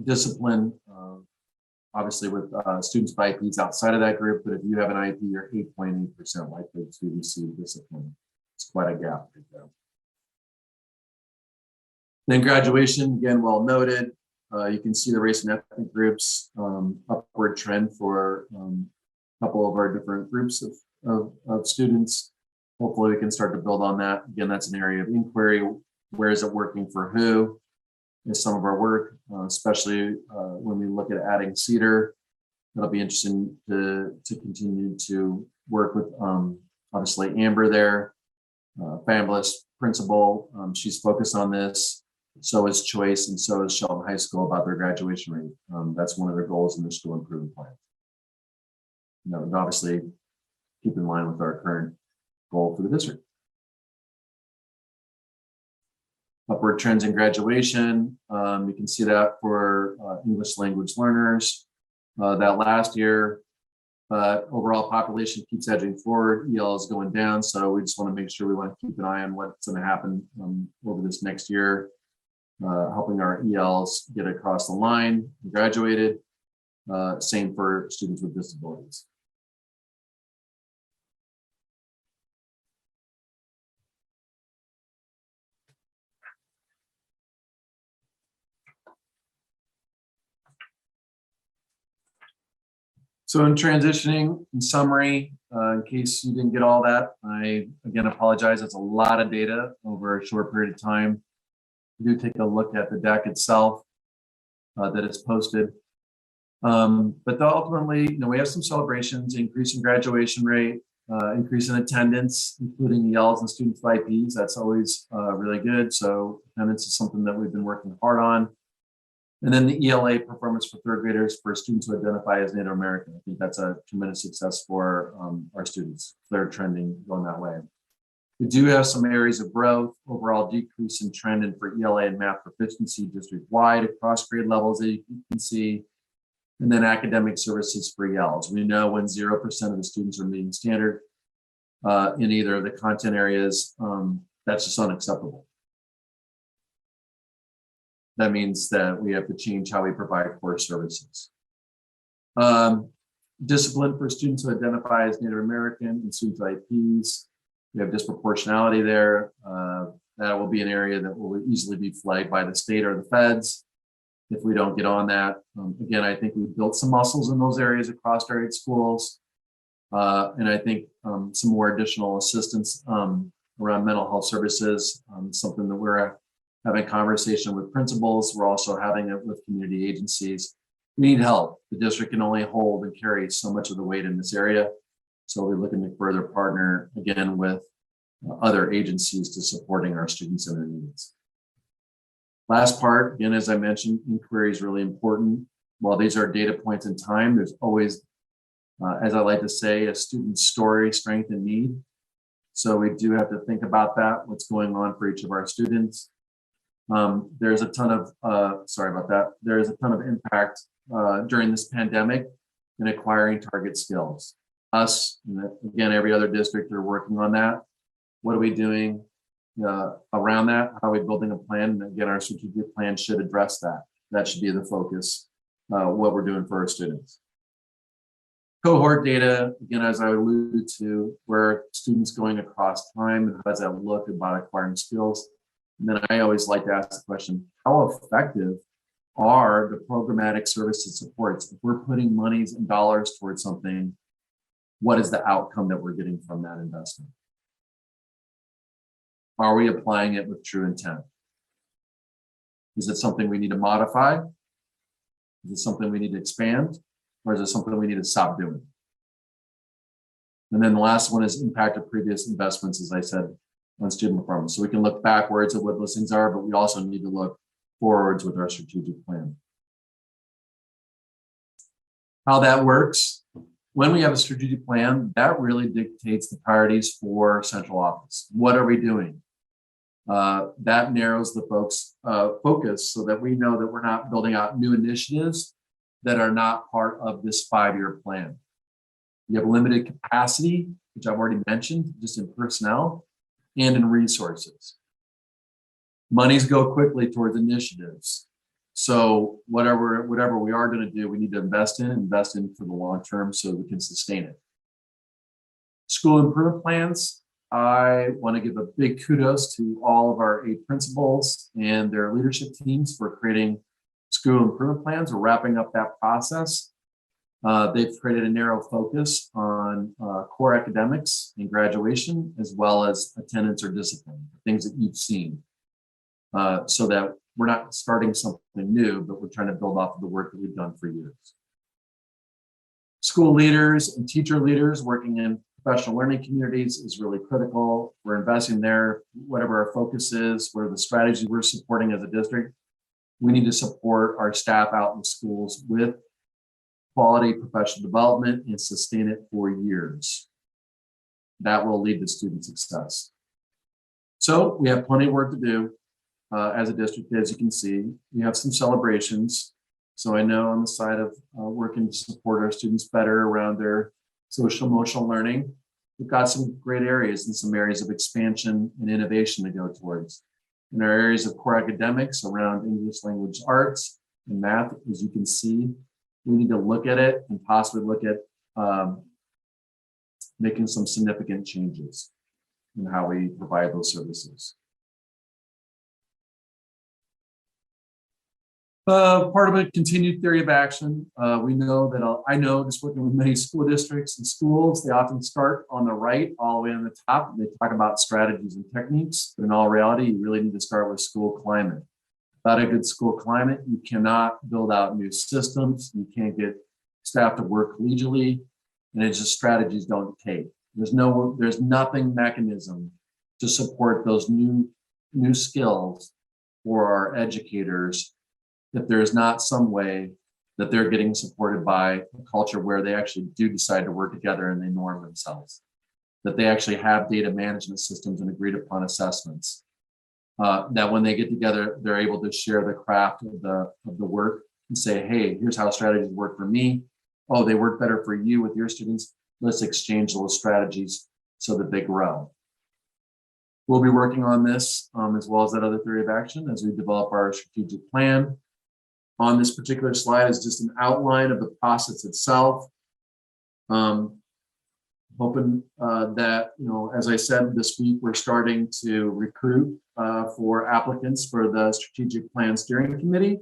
discipline. Obviously with students with IEPs outside of that group, but if you have an IEP, you're 8.8% likely to receive discipline. It's quite a gap right there. Then graduation, again, well noted. You can see the race and ethnic groups, upward trend for a couple of our different groups of students. Hopefully we can start to build on that. Again, that's an area of inquiry. Where is it working for who? Is some of our work, especially when we look at adding Cedar. It'll be interesting to continue to work with obviously Amber there, fabulous principal. She's focused on this. So is Choice, and so is Shelton High School about their graduation rate. That's one of their goals in their school improvement plan. And obviously keep in line with our current goal for the district. Upward trends in graduation. You can see that for English language learners. That last year, overall population keeps edging forward. EL is going down, so we just want to make sure we want to keep an eye on what's going to happen over this next year, helping our ELs get across the line, graduated. Same for students with disabilities. So in transitioning, in summary, in case you didn't get all that, I again apologize. It's a lot of data over a short period of time. Do take a look at the deck itself that is posted. But ultimately, we have some celebrations, increase in graduation rate, increase in attendance, including ELs and students with IPs. That's always really good. So attendance is something that we've been working hard on. And then the ELA performance for third graders for students who identify as Native American. I think that's a tremendous success for our students. They're trending going that way. We do have some areas of growth, overall decrease in trend and for ELA and math proficiency district-wide across grade levels that you can see. And then academic services for ELs. We know when 0% of the students are meeting standard in either of the content areas, that's just unacceptable. That means that we have to change how we provide core services. Discipline for students who identify as Native American and students with IPs. We have disproportionality there. That will be an area that will easily be flagged by the state or the feds if we don't get on that. Again, I think we've built some muscles in those areas across our 8 schools. And I think some more additional assistance around mental health services, something that we're having a conversation with principals. We're also having it with community agencies. We need help. The district can only hold and carry so much of the weight in this area. So we're looking to further partner again with other agencies to supporting our students and their needs. Last part, again, as I mentioned, inquiry is really important. While these are data points in time, there's always, as I like to say, a student's story, strength, and need. So we do have to think about that, what's going on for each of our students. There's a ton of, there's a ton of impact during this pandemic in acquiring target skills. Us, and again, every other district are working on that. What are we doing around that? How are we building a plan? And again, our strategic plan should address that. That should be the focus, what we're doing for our students. Cohort data, again, as I alluded to, where students going across time, and how does that look about acquiring skills? And then I always like to ask the question, how effective are the programmatic services supports? If we're putting monies and dollars towards something, what is the outcome that we're getting from that investment? Are we applying it with true intent? Is it something we need to modify? Is it something we need to expand? Or is it something we need to stop doing? And then the last one is impact of previous investments, as I said, on student performance. So we can look backwards at what those things are, but we also need to look forwards with our strategic plan. How that works, when we have a strategic plan, that really dictates the priorities for central office. What are we doing? That narrows the focus so that we know that we're not building out new initiatives that are not part of this 5-year plan. You have limited capacity, which I've already mentioned, just in personnel and in resources. Monies go quickly towards initiatives. So whatever we are going to do, we need to invest in for the long term so we can sustain it. School improvement plans. I want to give a big kudos to all of our 8 principals and their leadership teams for creating school improvement plans. We're wrapping up that process. They've created a narrow focus on core academics and graduation, as well as attendance or discipline, things that you've seen, so that we're not starting something new, but we're trying to build off of the work that we've done for years. School leaders and teacher leaders working in professional learning communities is really critical. We're investing there, whatever our focus is, what are the strategies we're supporting as a district. We need to support our staff out in schools with quality professional development and sustain it for years. That will lead to student success. So we have plenty of work to do as a district. As you can see, we have some celebrations. So I know on the side of working to support our students better around their social emotional learning, we've got some great areas and some areas of expansion and innovation to go towards. In our areas of core academics around English language arts and math, as you can see, we need to look at it and possibly look at making some significant changes in how we provide those services. Part of a continued theory of action. We know that I know just working with many school districts and schools, they often start on the right all the way on the top. They talk about strategies and techniques, but in all reality, you really need to start with school climate. Without a good school climate, you cannot build out new systems. You can't get staff to work collegially, and it's just strategies don't take. There's nothing mechanism to support those new skills for our educators if there is not some way that they're getting supported by a culture where they actually do decide to work together and they norm themselves, that they actually have data management systems and agreed upon assessments, that when they get together, they're able to share the craft of the work and say, hey, here's how strategies work for me. Oh, they work better for you with your students. Let's exchange those strategies so that they grow. We'll be working on this as well as that other theory of action as we develop our strategic plan. On this particular slide is just an outline of the process itself. Hoping that, as I said, this week, we're starting to recruit for applicants for the strategic plan steering committee.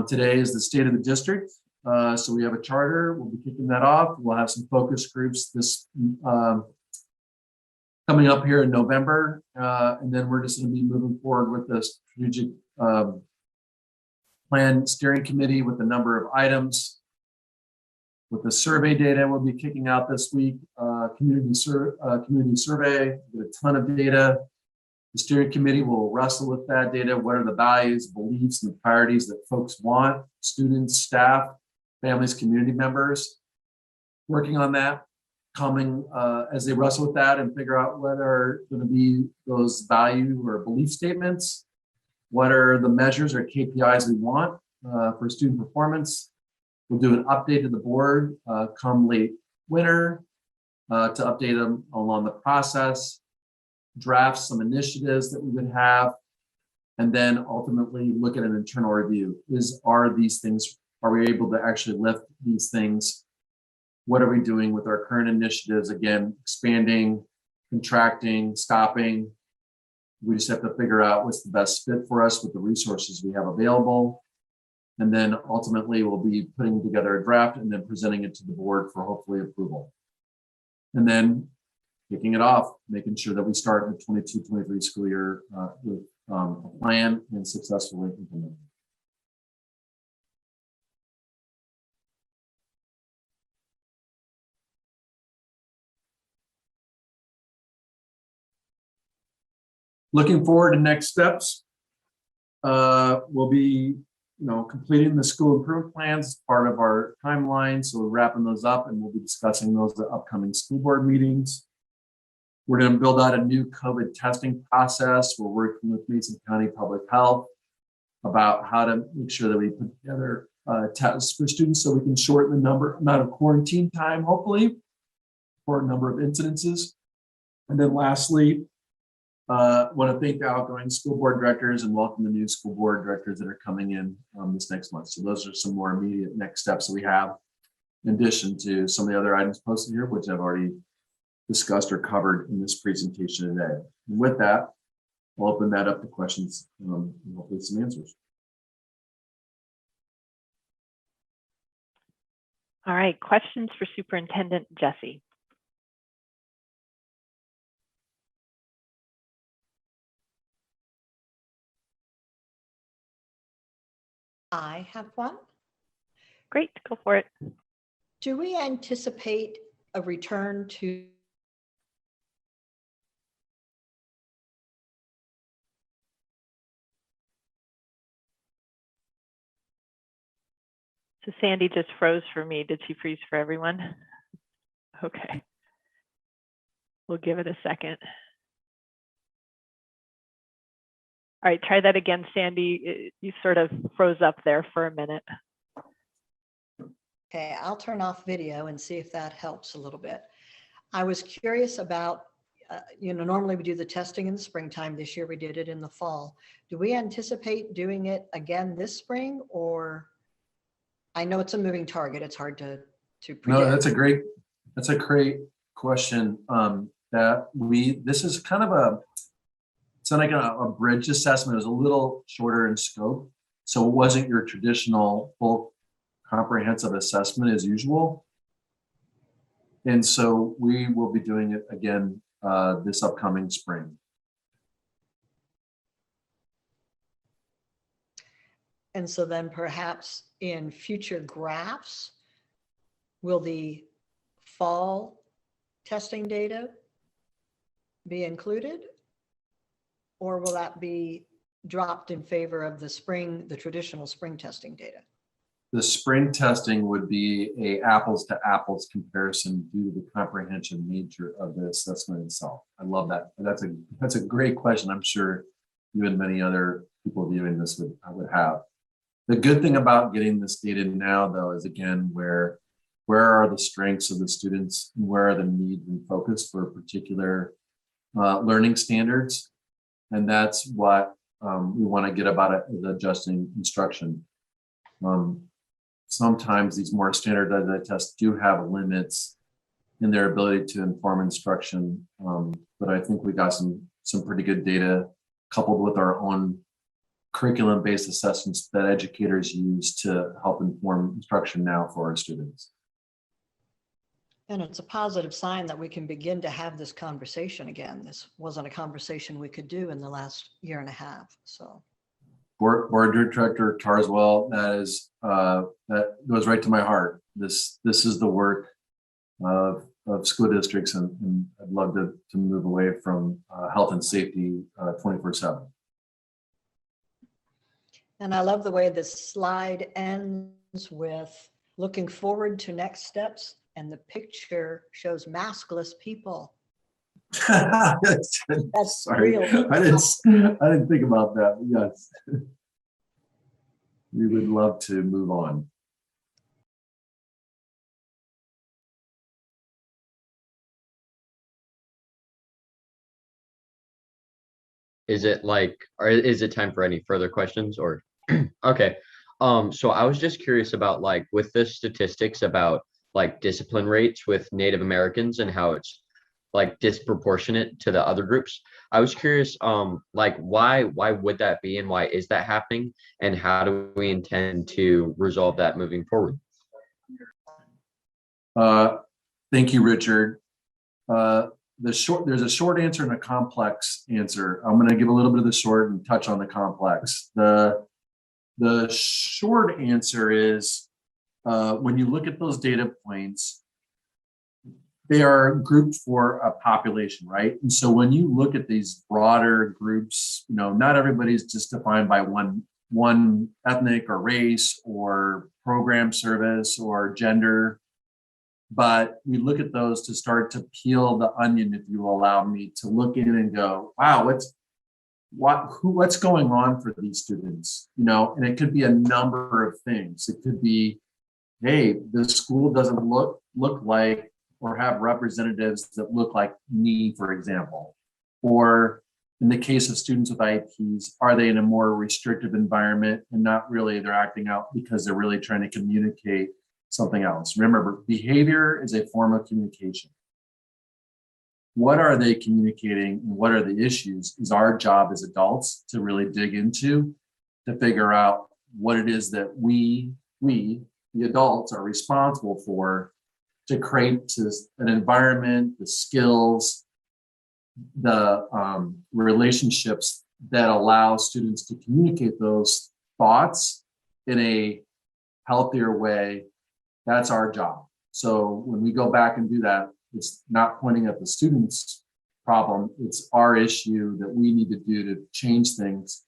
Today is the state of the district. So we have a charter. We'll be kicking that off. We'll have some focus groups this coming up here in November. And then we're just going to be moving forward with the strategic plan steering committee with a number of items. With the survey data we'll be kicking out this week, community survey, with a ton of data. The steering committee will wrestle with that data. What are the values, beliefs, and priorities that folks want, students, staff, families, community members, working on that, coming as they wrestle with that and figure out what are going to be those value or belief statements, what are the measures or KPIs we want for student performance. We'll do an update to the board come late winter to update them along the process, draft some initiatives that we would have, and then ultimately look at an internal review. Are these things, are we able to actually lift these things? What are we doing with our current initiatives? Again, expanding, contracting, stopping. We just have to figure out what's the best fit for us with the resources we have available. And then ultimately we'll be putting together a draft and then presenting it to the board for hopefully approval. And then kicking it off, making sure that we start the 22-23 school year with a plan and successfully implement it. Looking forward to next steps. We'll be completing the school improvement plans as part of our timeline. So we're wrapping those up and we'll be discussing those at upcoming school board meetings. We're going to build out a new COVID testing process. We're working with Mason County Public Health about how to make sure that we put together tests for students so we can shorten the amount of quarantine time, hopefully, for a number of incidences. And then lastly, want to thank the outgoing school board directors and welcome the new school board directors that are coming in this next month. So those are some more immediate next steps that we have, in addition to some of the other items posted here, which I've already discussed or covered in this presentation today. And with that, I'll open that up to questions and hopefully some answers. All right, questions for Superintendent Jesse. I have one. Great, go for it. Do we anticipate a return to So Sandy just froze for me. Did she freeze for everyone? Okay. We'll give it a second. All right, try that again, Sandy. You sort of froze up there for a minute. Okay, I'll turn off video and see if that helps a little bit. I was curious about, normally we do the testing in the springtime. This year we did it in the fall. Do we anticipate doing it again this spring, or I know it's a moving target. It's hard to predict. No, that's a great question. This is kind of it's not like a bridge assessment. It was a little shorter in scope. So it wasn't your traditional full comprehensive assessment as usual. And so we will be doing it again this upcoming spring. And so then perhaps in future graphs, will the fall testing data be included? Or will that be dropped in favor of the traditional spring testing data? The spring testing would be a apples to apples comparison due to the comprehensive nature of the assessment itself. I love that. That's a great question. I'm sure you and many other people viewing this would have. The good thing about getting this data now, though, is again, where are the strengths of the students and where are the needs and focus for particular learning standards. And that's what we want to get about it, is adjusting instruction. Sometimes these more standardized tests do have limits in their ability to inform instruction. But I think we got some pretty good data coupled with our own curriculum-based assessments that educators use to help inform instruction now for our students. And it's a positive sign that we can begin to have this conversation again. This wasn't a conversation we could do in the last year and a half, so. Board Director Tarswell, that goes right to my heart. This is the work of school districts, and I'd love to move away from health and safety 24/7. And I love the way this slide ends with looking forward to next steps, and the picture shows maskless people. That's Sorry, real. I didn't think about that. Yes, we would love to move on. Is it or is it time for any further questions or? Okay. So I was just curious about with the statistics about discipline rates with Native Americans and how it's disproportionate to the other groups. I was curious, why would that be and why is that happening? And how do we intend to resolve that moving forward? Thank you, Richard. There's a short answer and a complex answer. I'm going to give a little bit of the short and touch on the complex. The short answer is when you look at those data points, they are grouped for a population, right? And so when you look at these broader groups, not everybody's just defined by one ethnic or race or program service or gender. But we look at those to start to peel the onion, if you will allow me to look in and go, wow, what's going on for these students? And it could be a number of things. It could be, hey, the school doesn't look like or have representatives that look like me, for example. Or in the case of students with IEPs, are they in a more restrictive environment and not really, they're acting out because they're really trying to communicate something else. Remember, behavior is a form of communication. What are they communicating and what are the issues is our job as adults to really dig into, to figure out what it is that we, the adults, are responsible for to create an environment, the skills, the relationships that allow students to communicate those thoughts in a healthier way. That's our job. So when we go back and do that, it's not pointing at the student's problem. It's our issue that we need to do to change things,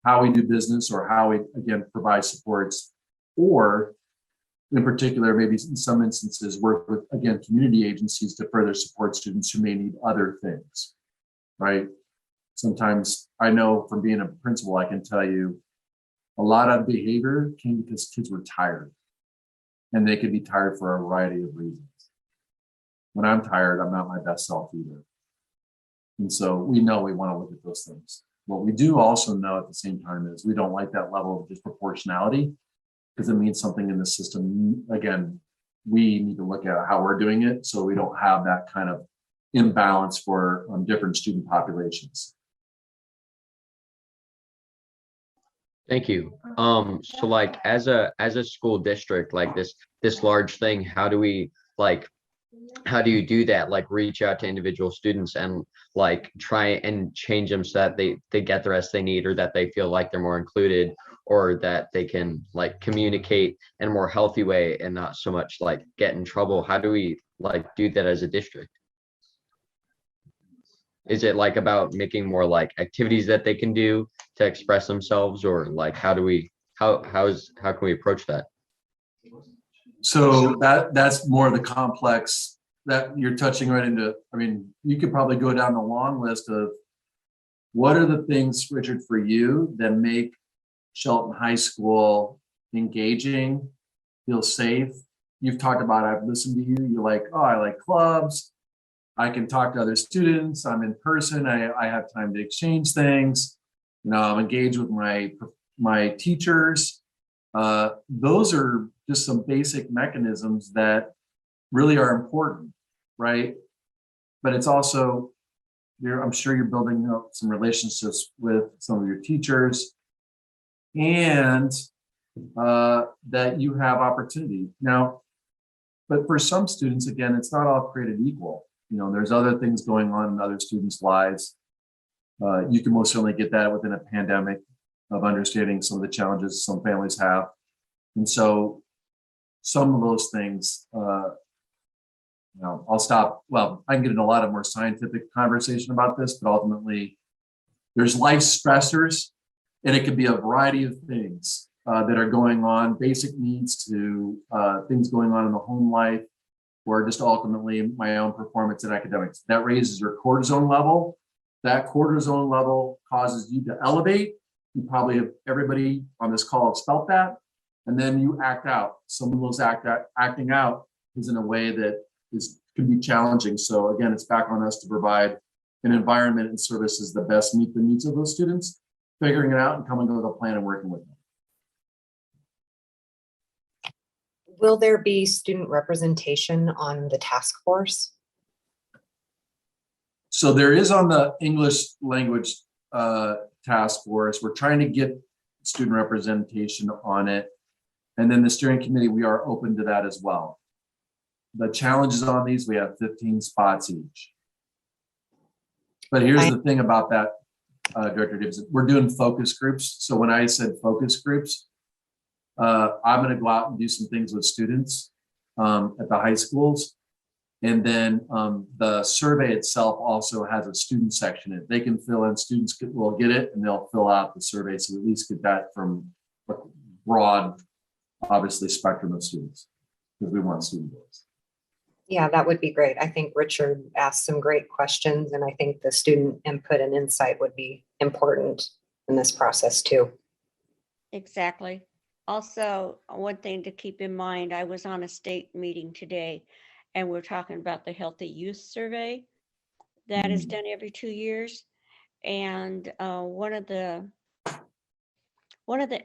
how we do business or how we, again, provide supports, or in particular, maybe in some instances, work with, again, community agencies to further support students who may need other things, right? Sometimes I know from being a principal, I can tell you a lot of behavior came because kids were tired. And they could be tired for a variety of reasons. When I'm tired, I'm not my best self either. And so we know we want to look at those things. What we do also know at the same time is we don't like that level of disproportionality because it means something in the system. Again, we need to look at how we're doing it so we don't have that kind of imbalance for different student populations. Thank you. So as a school district, this large thing, how do you do that? Reach out to individual students and try and change them so that they get the rest they need, or that they feel like they're more included, or that they can communicate in a more healthy way and not so much get in trouble. How do we do that as a district? Is it about making more activities that they can do to express themselves, or how can we approach that? So that's more of the complex that you're touching right into. I mean, you could probably go down the long list of what are the things, Richard, for you that make Shelton High School engaging, feel safe. You've talked about, I've listened to you, you're like, oh, I like clubs. I can talk to other students. I'm in person. I have time to exchange things. I'm engaged with my teachers. Those are just some basic mechanisms that really are important, right? But it's also, I'm sure you're building up some relationships with some of your teachers, and that you have opportunity. Now, But for some students, again, it's not all created equal. You know, there's other things going on in other students' lives. You can most certainly get that within a pandemic of understanding some of the challenges some families have. And so some of those things, you know, I'll stop. Well, I can get into a lot of more scientific conversation about this, but ultimately there's life stressors, and it could be a variety of things that are going on, basic needs to things going on in the home life, or just ultimately my own performance in academics. That raises your cortisone level. That cortisone level causes you to elevate. You probably have, everybody on this call has felt that. And then you act out. Some of those acting out is in a way that can be challenging. So again, it's back on us to provide an environment and services that best meet the needs of those students, figuring it out and coming up with a plan and working with them. Will there be student representation on the task force? So there is on the English language task force. We're trying to get student representation on it. And then the steering committee, we are open to that as well. The challenges on these, we have 15 spots each. But here's the thing about that, Director Davidson, we're doing focus groups. So when I said focus groups, I'm going to go out and do some things with students at the high schools. And then the survey itself also has a student section in it. They can fill in, students will get it and they'll fill out the survey. So we at least get that from a broad, obviously, spectrum of students, because we want student voice. Yeah, that would be great. I think Richard asked some great questions, and I think the student input and insight would be important in this process too. Exactly. Also, one thing to keep in mind, I was on a state meeting today and we're talking about the Healthy Youth Survey that is done every 2 years. And one of the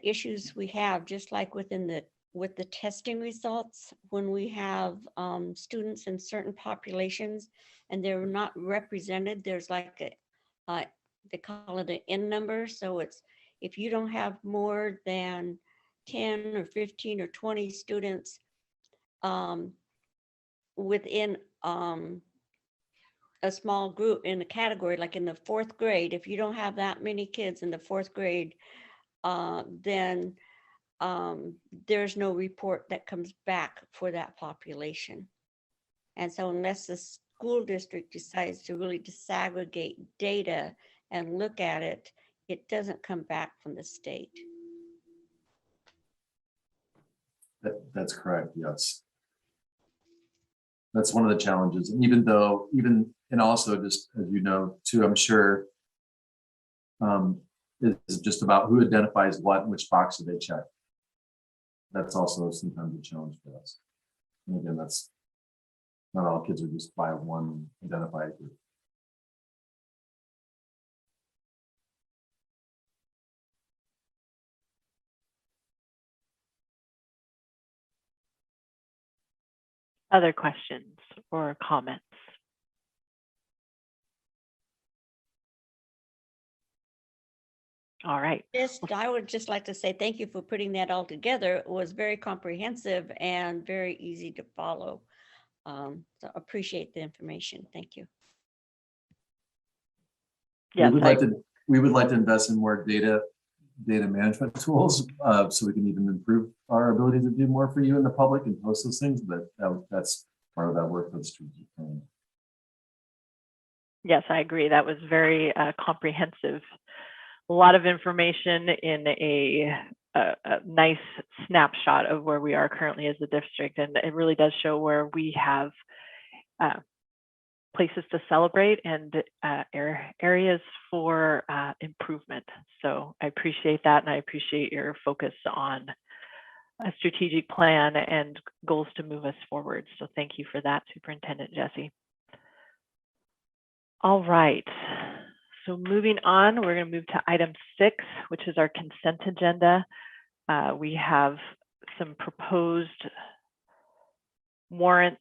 issues we have, just like with the testing results, when we have students in certain populations and they're not represented, there's like they call it an N number. So it's, if you don't have more than 10 or 15 or 20 students within a small group in a category, like in the 4th grade, if you don't have that many kids in the 4th grade, then there's no report that comes back for that population. And so unless the school district decides to really disaggregate data and look at it, it doesn't come back from the state. That's correct, yes. That's one of the challenges. And and also just, as you know, too, I'm sure it's just about who identifies what and which box do they check. That's also sometimes a challenge for us. And again, that's not all kids are just by one identified group. Other questions or comments? All right. I would just like to say thank you for putting that all together. It was very comprehensive and very easy to follow. So appreciate the information. Thank you. Yes, we would like to invest in more data management tools so we can even improve our ability to do more for you in the public and post those things, but that's part of that work that's true. Yes, I agree. That was very comprehensive. A lot of information in a nice snapshot of where we are currently as a district, and it really does show where we have places to celebrate and areas for improvement. So I appreciate that, and I appreciate your focus on a strategic plan and goals to move us forward. So thank you for that, Superintendent Jesse. All right. So moving on, we're going to move to item 6, which is our consent agenda. We have some proposed warrants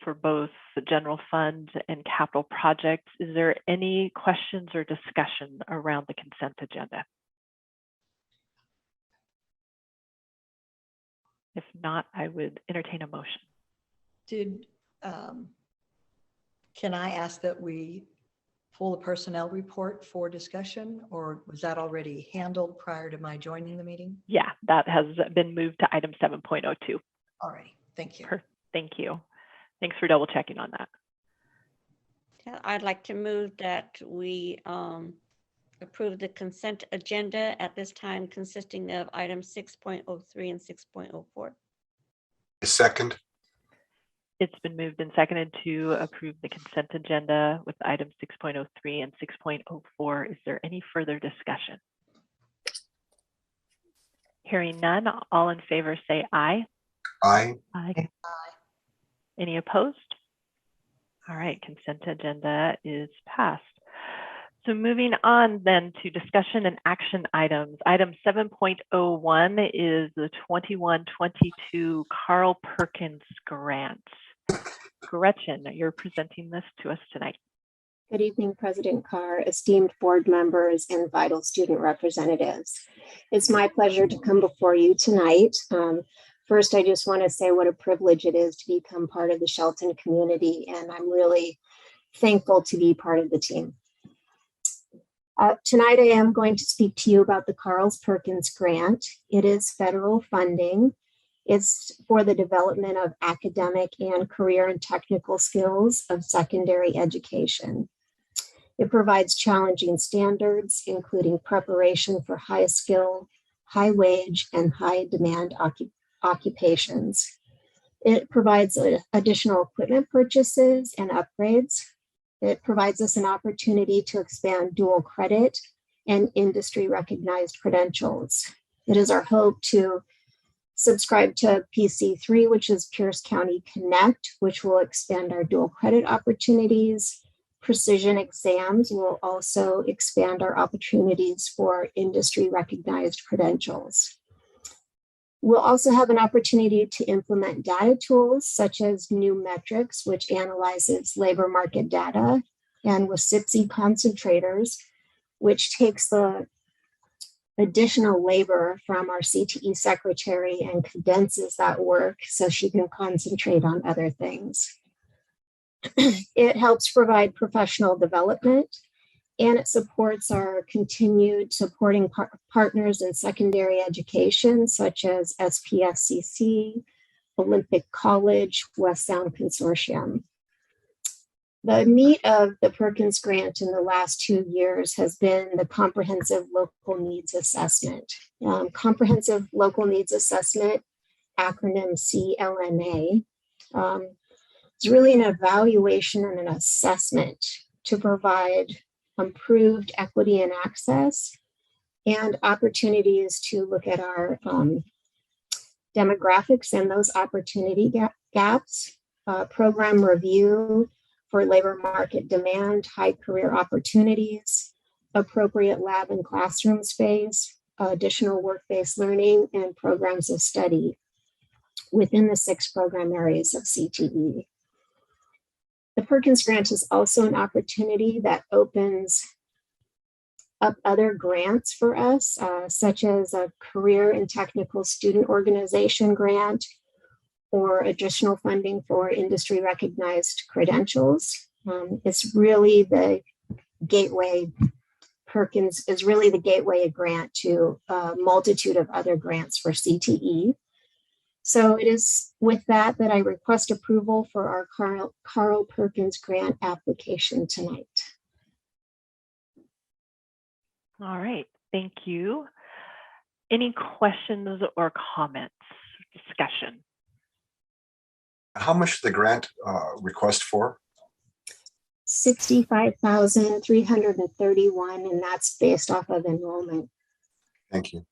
for both the general fund and capital projects. Is there any questions or discussion around the consent agenda? If not, I would entertain a motion. Did, can I ask that we pull the personnel report for discussion, or was that already handled prior to my joining the meeting? Yeah, that has been moved to item 7.02. All right, thank you. Thank you. Thanks for double checking on that. Yeah, I'd like to move that we approve the consent agenda at this time consisting of items 6.03 and 6.04. Second. It's been moved and seconded to approve the consent agenda with items 6.03 and 6.04. Is there any further discussion? Hearing none, all in favor say aye. Aye. Aye. Any opposed? All right, consent agenda is passed. So moving on then to discussion and action items. Item 7.01 is the 21-22 Carl Perkins Grant. Gretchen, you're presenting this to us tonight. Good evening, President Carr, esteemed board members, and vital student representatives. It's my pleasure to come before you tonight. First, I just want to say what a privilege it is to become part of the Shelton community, and I'm really thankful to be part of the team. Tonight, I am going to speak to you about the Carl Perkins Grant. It is federal funding. It's for the development of academic and career and technical skills of secondary education. It provides challenging standards, including preparation for high skill, high wage, and high demand occupations. It provides additional equipment purchases and upgrades. It provides us an opportunity to expand dual credit and industry recognized credentials. It is our hope to subscribe to PC3, which is Pierce County Connect, which will expand our dual credit opportunities. Precision exams will also expand our opportunities for industry recognized credentials. We'll also have an opportunity to implement data tools such as new metrics, which analyzes labor market data, and with SIPSI concentrators, which takes the additional labor from our CTE secretary and condenses that work so she can concentrate on other things. It helps provide professional development, and it supports our continued supporting partners in secondary education, such as SPSCC, Olympic College, West Sound Consortium. The meat of the Perkins Grant in the last 2 years has been the Comprehensive Local Needs Assessment. Comprehensive Local Needs Assessment, acronym CLNA, is really an evaluation and an assessment to provide improved equity and access and opportunities to look at our demographics and those opportunity gaps, program review for labor market demand, high career opportunities, appropriate lab and classroom space, additional work-based learning, and programs of study within the 6 program areas of CTE. The Perkins Grant is also an opportunity that opens up other grants for us, such as a career and technical student organization grant, or additional funding for industry recognized credentials. It's really the gateway. Perkins is really the gateway grant to a multitude of other grants for CTE. So it is with that I request approval for our Carl Perkins Grant application tonight. All right, thank you. Any questions or comments, discussion? How much is the grant request for? $65,331, and that's based off of enrollment. Thank you.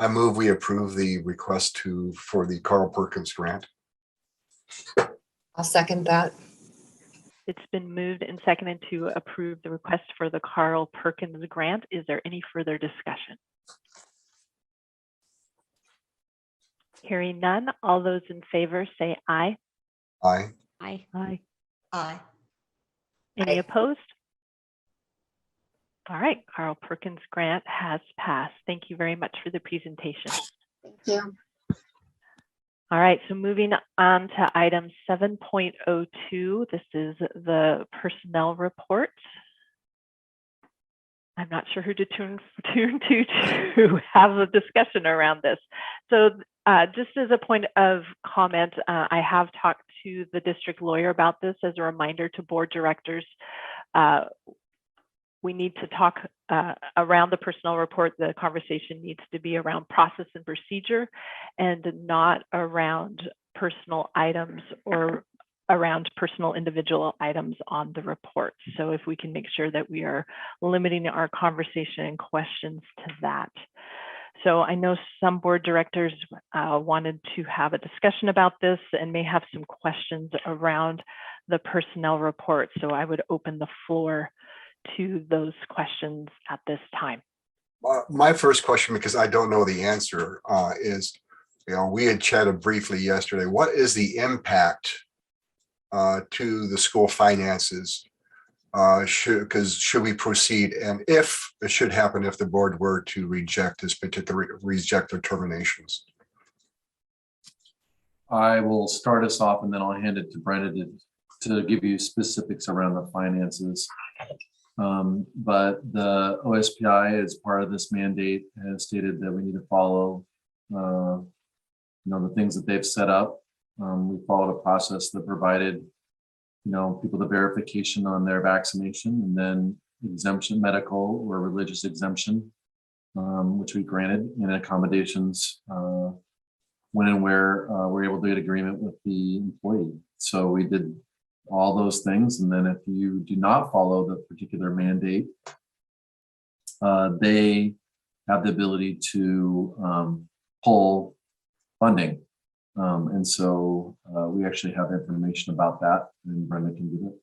I move we approve the request for the Carl Perkins Grant. I'll second that. It's been moved and seconded to approve the request for the Carl Perkins Grant. Is there any further discussion? Hearing none, all those in favor say aye. Aye. Aye. Aye. Aye. Any opposed? All right, Carl Perkins Grant has passed. Thank you very much for the presentation. Thank you. All right, so moving on to item 7.02, this is the personnel report. I'm not sure who to turn to have a discussion around this. So just as a point of comment, I have talked to the district lawyer about this as a reminder to board directors. We need to talk around the personnel report. The conversation needs to be around process and procedure and not around personal items or around personal individual items on the report. So if we can make sure that we are limiting our conversation and questions to that. So I know some board directors wanted to have a discussion about this and may have some questions around the personnel report. So I would open the floor to those questions at this time. My first question, because I don't know the answer, is, we had chatted briefly yesterday. What is the impact to the school finances? Should we proceed, and if it should happen if the board were to reject their terminations? I will start us off and then I'll hand it to Brenda to give you specifics around the finances. But the OSPI, as part of this mandate, has stated that we need to follow the things that they've set up. We followed a process that provided people the verification on their vaccination, and then exemption, medical or religious exemption, which we granted, and accommodations when and where we're able to get agreement with the employee. So we did all those things, and then if you do not follow the particular mandate, they have the ability to pull funding. And so we actually have information about that, and Brenda can do that.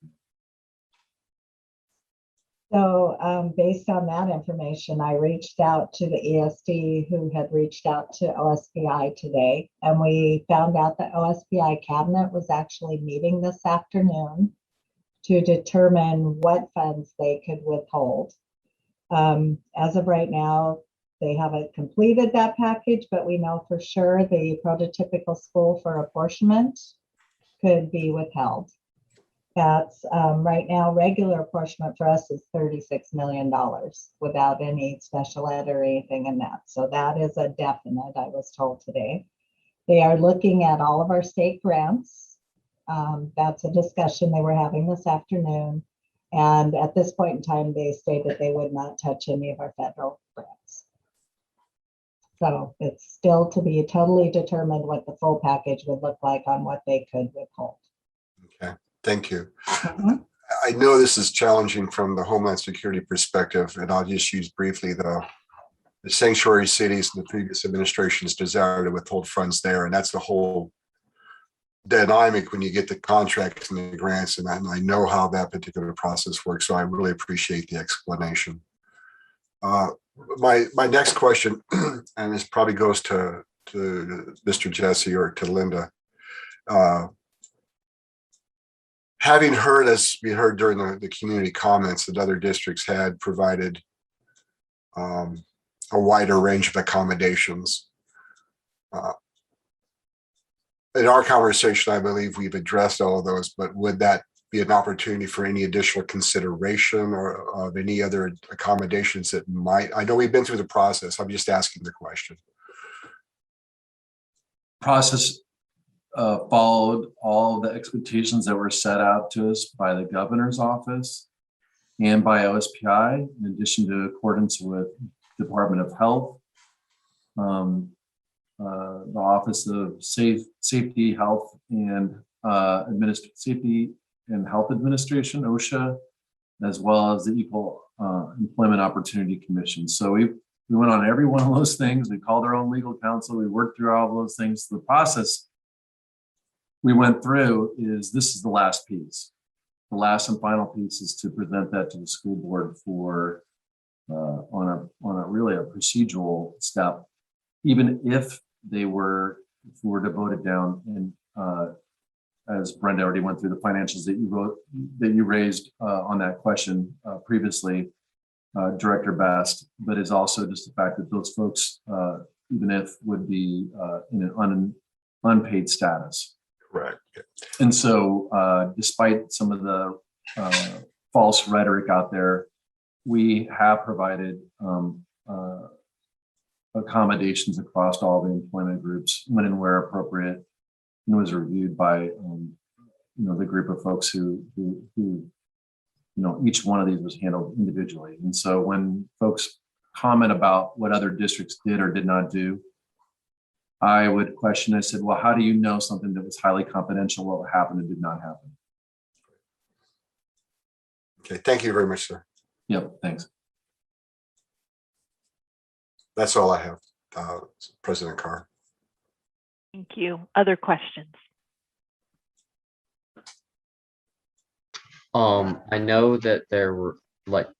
So based on that information, I reached out to the ESD, who had reached out to OSPI today, and we found out that OSPI cabinet was actually meeting this afternoon to determine what funds they could withhold. As of right now, they haven't completed that package, but we know for sure the prototypical school for apportionment could be withheld. That's right now, regular apportionment for us is $36 million without any special ed or anything in that. So that is a definite, I was told today. They are looking at all of our state grants. That's a discussion they were having this afternoon. And at this point in time, they stated they would not touch any of our federal grants. So it's still to be totally determined what the full package would look like on what they could withhold. Okay, thank you. I know this is challenging from the Homeland Security perspective, and I'll just use briefly the sanctuary cities and the previous administration's desire to withhold funds there. And that's the whole dynamic when you get the contracts and the grants, and I know how that particular process works. So I really appreciate the explanation. My next question, and this probably goes to Mr. Jesse or to Linda. Having heard, as we heard during the community comments, that other districts had provided a wider range of accommodations. In our conversation, I believe we've addressed all of those, but would that be an opportunity for any additional consideration or of any other accommodations that might? I know we've been through the process. I'm just asking the question. Process followed all the expectations that were set out to us by the governor's office and by OSPI, in addition to accordance with Department of Health, the Office of Safety, Health, and Safety and Health Administration, OSHA, as well as the Equal Employment Opportunity Commission. So we went on every one of those things. We called our own legal counsel. We worked through all of those things. The process we went through is, this is the last piece. The last and final piece is to present that to the school board for on a really a procedural step, even if we were to vote it down. And as Brenda already went through the financials that you raised on that question previously, Director Best, but is also just the fact that those folks, even if would be in an unpaid status. Correct. And so despite some of the false rhetoric out there, we have provided accommodations across all the employment groups when and where appropriate, and was reviewed by the group of folks who each one of these was handled individually. And so when folks comment about what other districts did or did not do, I would question. I said, well, how do you know something that was highly confidential, what happened and did not happen? Okay, thank you very much, sir. Yep, thanks. That's all I have, President Carr. Thank you. Other questions? I know that there were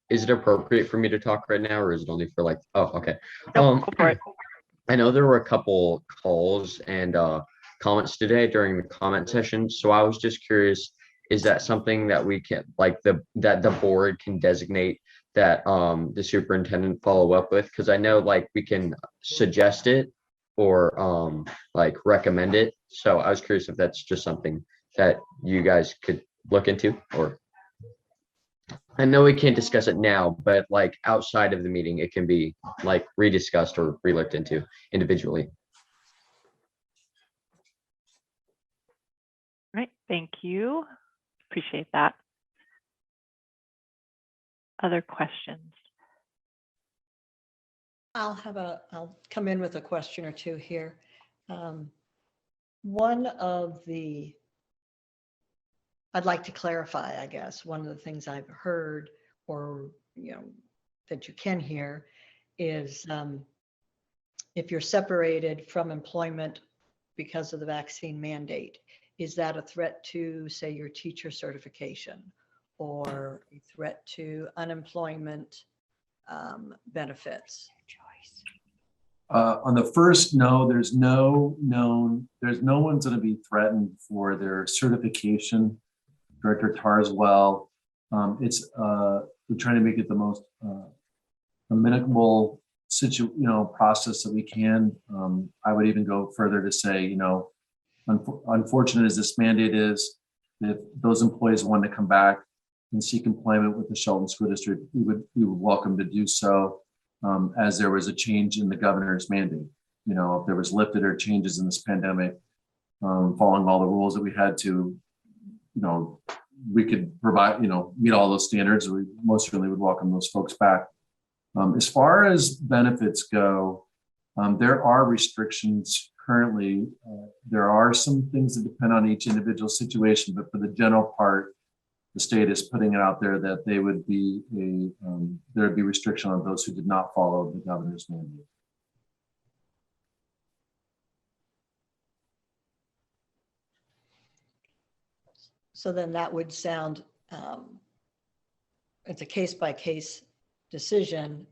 is it appropriate for me to talk right now, or is it only for oh, okay. Go for it. I know there were a couple calls and comments today during the comment session. So I was just curious, is that something that we can that the board can designate that the superintendent follow up with? Because I know we can suggest it or recommend it. So I was curious if that's just something that you guys could look into, or I know we can't discuss it now, but outside of the meeting, it can be rediscussed or re-looked into individually. Right. Thank you. Appreciate that. Other questions? I'll come in with a question or two here. I'd like to clarify, I guess, one of the things I've heard or, that you can hear is if you're separated from employment because of the vaccine mandate, is that a threat to, say, your teacher certification or a threat to unemployment benefits? On the first, no, there's no one's going to be threatened for their certification. Director Tarswell, we're trying to make it the most amicable process that we can. I would even go further to say, unfortunate as this mandate is, if those employees want to come back and seek employment with the Shelton School District, we would welcome to do so, as there was a change in the governor's mandate. If there was lifted or changes in this pandemic, following all the rules that we had to, we could provide, meet all those standards. We most certainly would welcome those folks back. As far as benefits go, there are restrictions currently. There are some things that depend on each individual situation, but for the general part, the state is putting it out there that there would be restriction on those who did not follow the governor's mandate. So then that would sound, it's a case-by-case decision,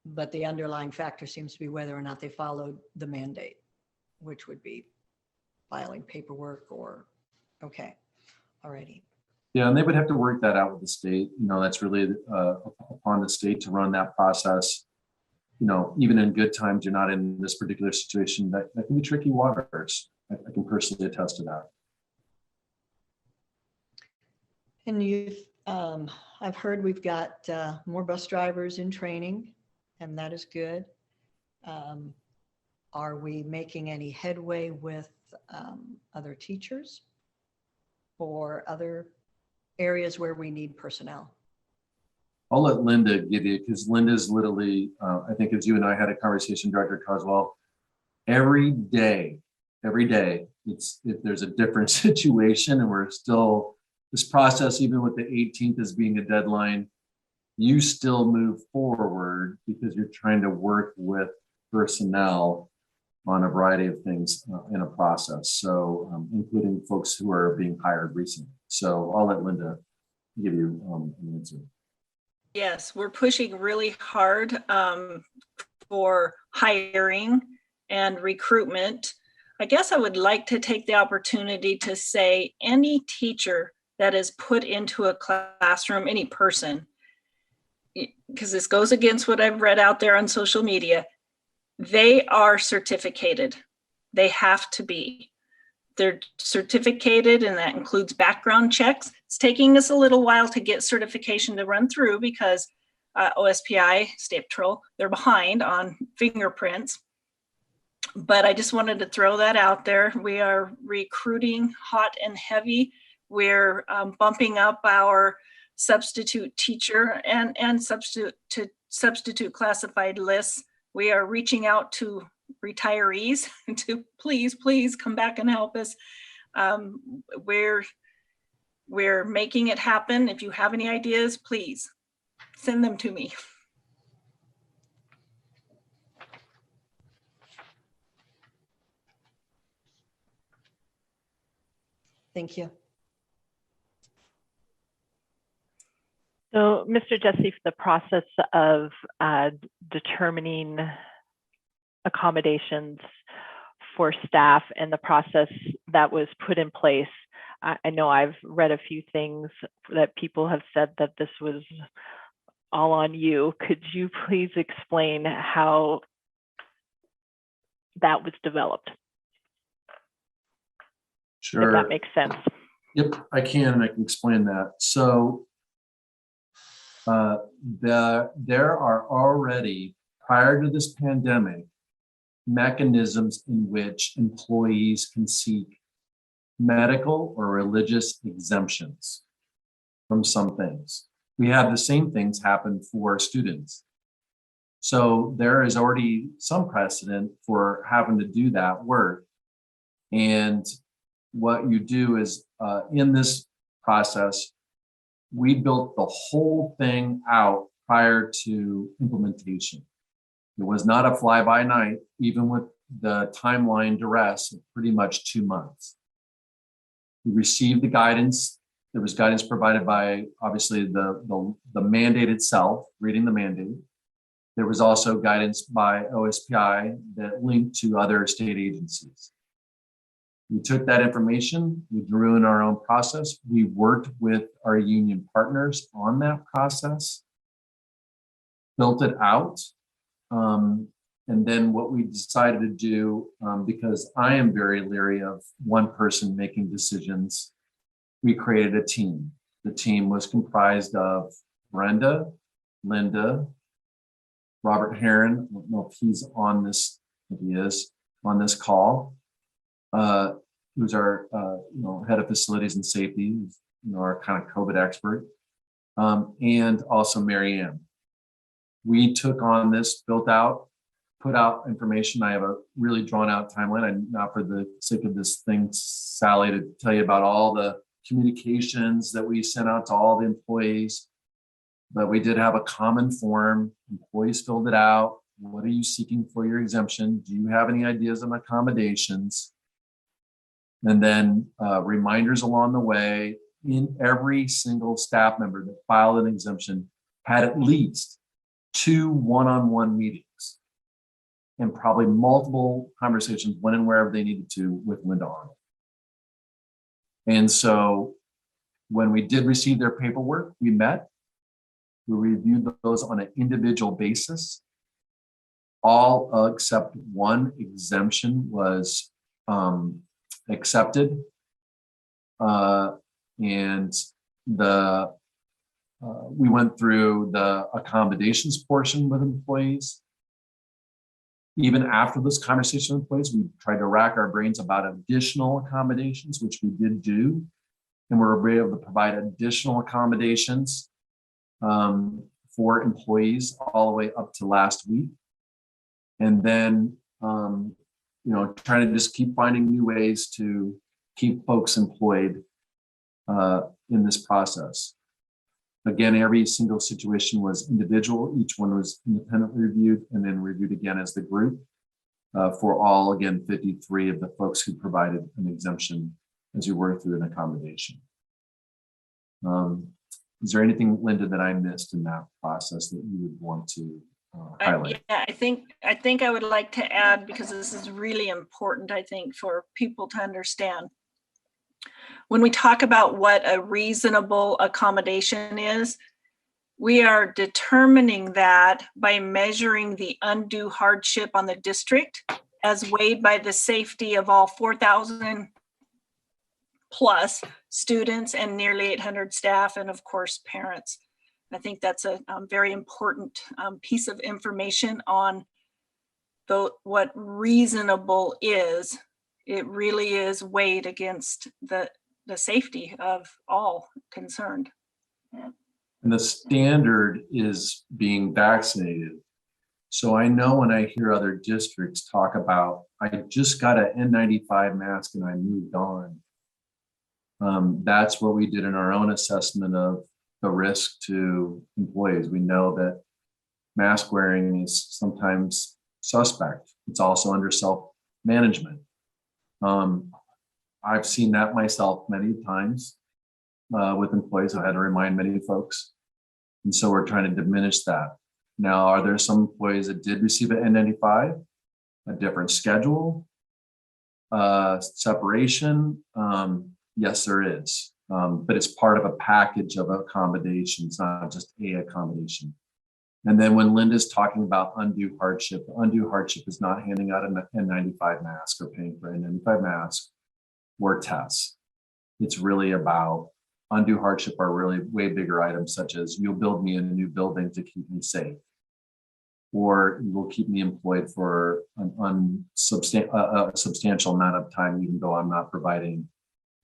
but the underlying factor seems to be whether or not they followed the mandate, which would be filing paperwork or, okay, alrighty. Yeah, and they would have to work that out with the state. That's really upon the state to run that process. Even in good times, you're not in this particular situation. That can be tricky waters. I can personally attest to that. And I've heard we've got more bus drivers in training, and that is good. Are we making any headway with other teachers or other areas where we need personnel? I'll let Linda give you, because Linda's literally, I think as you and I had a conversation, Director Coswell, every day, if there's a different situation and we're still, this process, even with the 18th as being a deadline, you still move forward because you're trying to work with personnel on a variety of things in a process. So including folks who are being hired recently. So I'll let Linda give you an answer. Yes, we're pushing really hard for hiring and recruitment. I guess I would like to take the opportunity to say any teacher that is put into a classroom, any person, because this goes against what I've read out there on social media, they are certificated. They have to be. They're certificated, and that includes background checks. It's taking us a little while to get certification to run through because OSPI, State Patrol, they're behind on fingerprints. But I just wanted to throw that out there. We are recruiting hot and heavy. We're bumping up our substitute teacher and substitute classified lists. We are reaching out to retirees to please come back and help us. We're making it happen. If you have any ideas, please send them to me. Thank you. So, Mr. Jesse, the process of determining accommodations for staff and the process that was put in place, I know I've read a few things that people have said that this was all on you. Could you please explain how that was developed? Sure. If that makes sense. Yep, I can explain that. So there are already, prior to this pandemic, mechanisms in which employees can seek medical or religious exemptions from some things. We have the same things happen for students. So there is already some precedent for having to do that work. And what you do is in this process, we built the whole thing out prior to implementation. It was not a fly-by-night, even with the timeline duress of pretty much 2 months. We received the guidance. There was guidance provided by, obviously, the mandate itself, reading the mandate. There was also guidance by OSPI that linked to other state agencies. We took that information, we drew in our own process. We worked with our union partners on that process, built it out. And then what we decided to do, because I am very leery of one person making decisions, we created a team. The team was comprised of Brenda, Linda, Robert Heron. I don't know if he's on this, if he is on this call. Who's our head of facilities and safety, our kind of COVID expert, and also Mary Ann. We took on this, built out, put out information. I have a really drawn out timeline. I'm not for the sake of this thing, Sally, to tell you about all the communications that we sent out to all the employees, but we did have a common form. Employees filled it out. What are you seeking for your exemption? Do you have any ideas on accommodations? And then reminders along the way. In every single staff member that filed an exemption had at least 2 one-on-one meetings and probably multiple conversations when and wherever they needed to with Linda Arnold. And so when we did receive their paperwork, we met, we reviewed those on an individual basis. All except one exemption was accepted, and we went through the accommodations portion with employees. Even after this conversation with employees, we tried to rack our brains about additional accommodations, which we did do, and we were able to provide additional accommodations for employees all the way up to last week. And then trying to just keep finding new ways to keep folks employed in this process. Again, every single situation was individual. Each one was independently reviewed and then reviewed again as the group for all, again, 53 of the folks who provided an exemption as we worked through an accommodation. Is there anything, Linda, that I missed in that process that you would want to highlight? Yeah, I think I would like to add, because this is really important, I think, for people to understand. When we talk about what a reasonable accommodation is, we are determining that by measuring the undue hardship on the district as weighed by the safety of all 4,000 plus students and nearly 800 staff, and of course, parents. I think that's a very important piece of information on what reasonable is. It really is weighed against the safety of all concerned. And the standard is being vaccinated. So I know when I hear other districts talk about, I just got an N95 mask and I moved on. That's what we did in our own assessment of the risk to employees. We know that mask wearing is sometimes suspect. It's also under self-management. I've seen that myself many times with employees. I had to remind many folks. And so we're trying to diminish that. Now, are there some employees that did receive an N95, a different schedule, separation? Yes, there is. But it's part of a package of accommodations, not just a accommodation. And then when Linda's talking about undue hardship is not handing out an N95 mask or paying for an N95 mask or tests. It's really about undue hardship are really way bigger items, such as you'll build me a new building to keep me safe, or you will keep me employed for a substantial amount of time, even though I'm not providing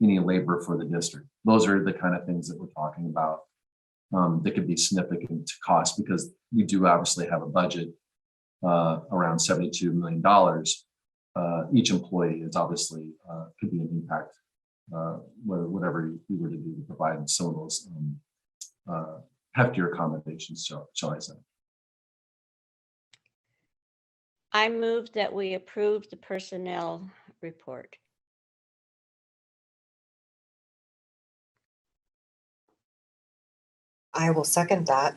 any labor for the district. Those are the kind of things that we're talking about that could be significant to cost, because we do obviously have a budget around $72 million. Each employee is obviously could be an impact, whatever we were to do to provide some of those heftier accommodations, shall I say. I move that we approve the personnel report. I will second that.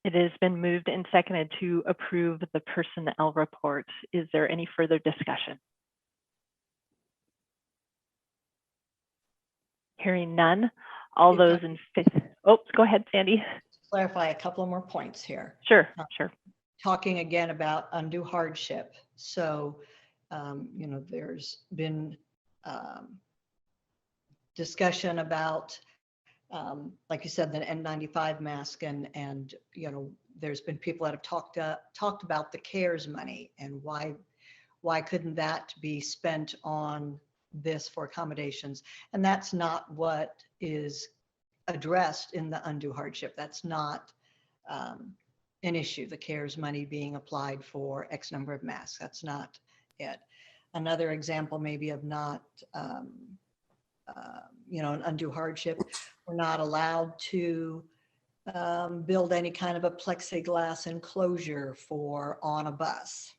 It has been moved and seconded to approve the personnel report. Is there any further discussion? Hearing none. All those in favor. Oh, go ahead, Sandy. Clarify a couple of more points here. Sure. Talking again about undue hardship. So, there's been discussion about, like you said, the N95 mask, and there's been people that have talked about the CARES money and why couldn't that be spent on this for accommodations? And that's not what is addressed in the undue hardship. That's not an issue, the CARES money being applied for X number of masks. That's not it. Another example maybe of not, an undue hardship, we're not allowed to build any kind of a plexiglass enclosure on a bus.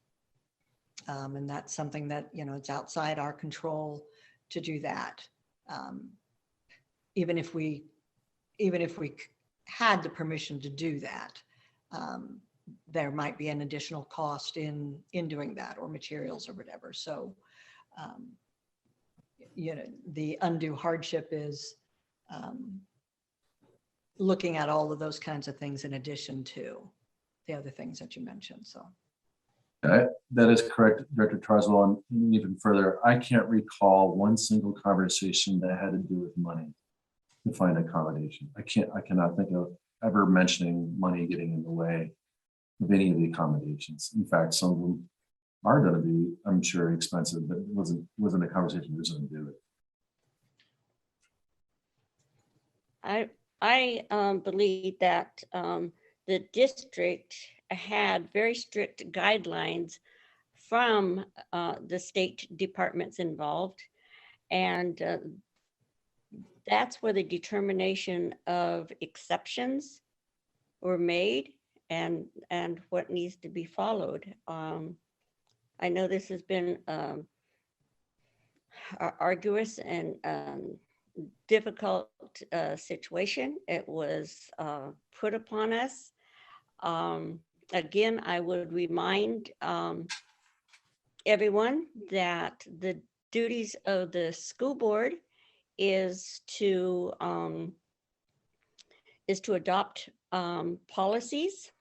And that's something that, it's outside our control to do that. Even if we had the permission to do that, there might be an additional cost in doing that, or materials or whatever. So, the undue hardship is looking at all of those kinds of things in addition to the other things that you mentioned. So. That is correct, Director Tarswell, and even further, I can't recall one single conversation that had to do with money to find accommodation. I cannot think of ever mentioning money getting in the way of any of the accommodations. In fact, some of them are going to be, I'm sure, expensive, but it wasn't a conversation we was going to do it. I believe that the district had very strict guidelines from the state departments involved, and that's where the determination of exceptions were made and what needs to be followed. I know this has been arduous and difficult situation. It was put upon us. Again, I would remind everyone that the duties of the school board is to adopt policies,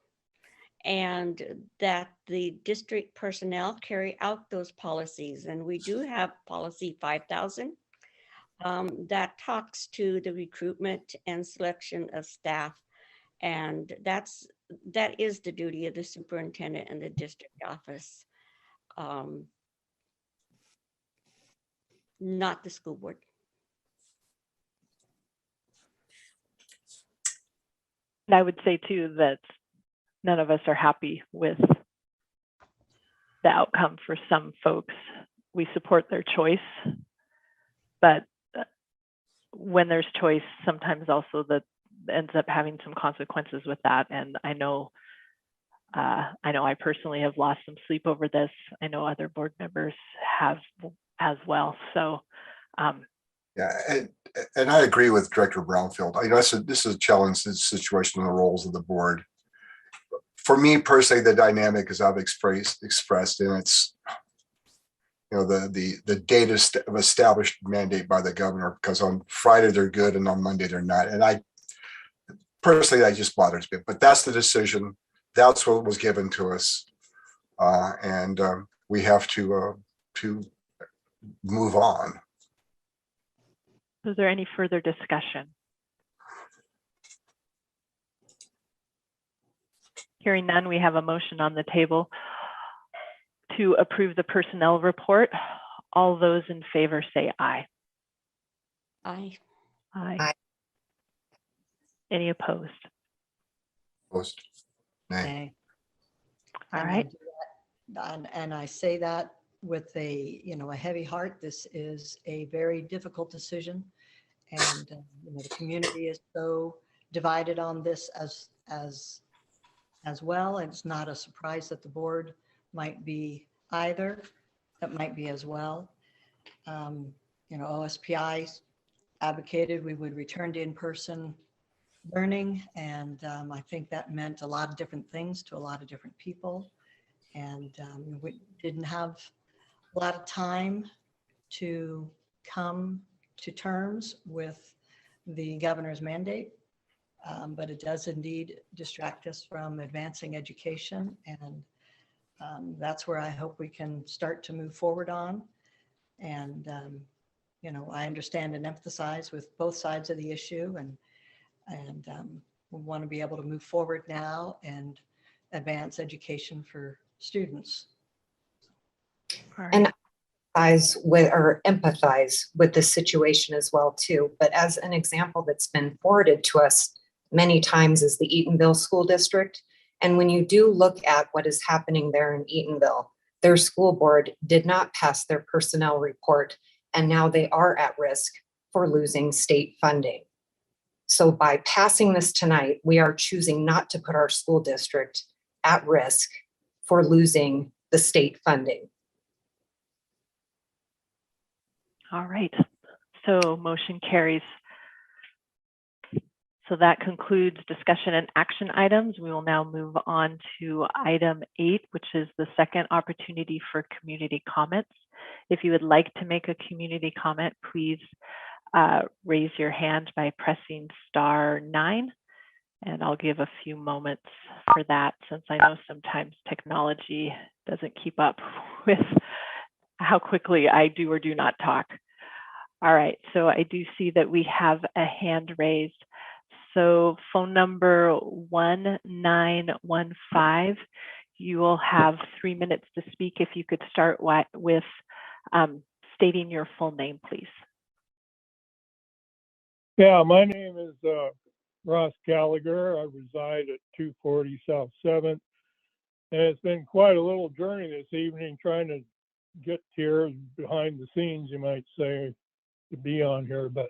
and that the district personnel carry out those policies. And we do have policy 5000. that talks to the recruitment and selection of staff. And that is the duty of the superintendent and the district office, not the school board. And I would say too that none of us are happy with the outcome for some folks. We support their choice, but when there's choice, sometimes also that ends up having some consequences with that. And I know I personally have lost some sleep over this. I know other board members have as well. So yeah, and I agree with Director Brownfield. I know this is a challenge, this situation in the roles of the board. For me personally, the dynamic as I've expressed, and it's, you know, the data of established mandate by the governor, because on Friday they're good and on Monday they're not. And I personally, that just bothers me, but that's the decision. That's what was given to us. And we have to move on. is there any further discussion? Hearing none, we have a motion on the table to approve the personnel report. All those in favor say aye. Aye. Aye. Aye. Any opposed? Opposed? Nay. Okay. All And right. and I say that with a, you know, a heavy heart. This is a very difficult decision, and you know, the community is so divided on this as well. And it's not a surprise that the board might be either. That might be as well. You know, OSPI advocated we would return to in-person learning, and I think that meant a lot of different things to a lot of different people. And we didn't have a lot of time to come to terms with the governor's mandate, but it does indeed distract us from advancing education, and that's where I hope we can start to move forward on. And you know, I understand and empathize with both sides of the issue, and we want to be able to move forward now and advance education for students. All right. And empathize with the situation as well too. But as an example that's been forwarded to us many times is the Eatonville School District. And when you do look at what is happening there in Eatonville, their school board did not pass their personnel report, and now they are at risk for losing state funding. So by passing this tonight, we are choosing not to put our school district at risk for losing the state funding. All right. So motion carries. So that concludes discussion and action items. We will now move on to item 8, which is the second opportunity for community comments. If you would like to make a community comment, please raise your hand by pressing *9, and I'll give a few moments for that, since I know sometimes technology doesn't keep up with how quickly I do or do not talk. All right, so I do see that we have a hand raised. So phone number 1915, you will have 3 minutes to speak. If you could start with stating your full name, please. Yeah, my name is Ross Gallagher. I reside at 240 South 7th. And it's been quite a little journey this evening trying to get here behind the scenes, you might say, to be on here. But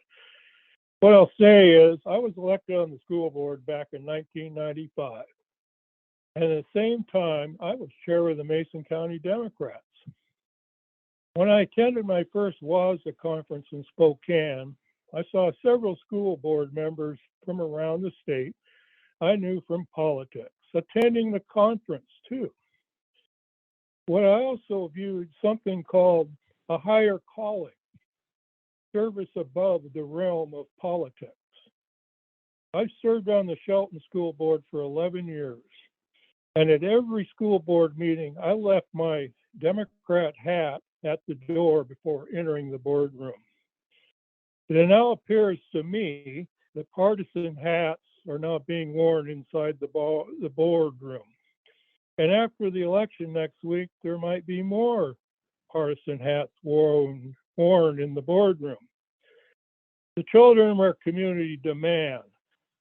what I'll say is I was elected on the school board back in 1995. And at the same time, I was chair of the Mason County Democrats. When I attended my first WASA conference in Spokane, I saw several school board members from around the state I knew from politics attending the conference too. What I also viewed something called a higher calling, service above the realm of politics. I served on the Shelton School Board for 11 years, and at every school board meeting, I left my Democrat hat at the door before entering the boardroom. It now appears to me that partisan hats are not being worn inside the boardroom. And after the election next week, there might be more partisan hats worn in the boardroom. The children of our community demand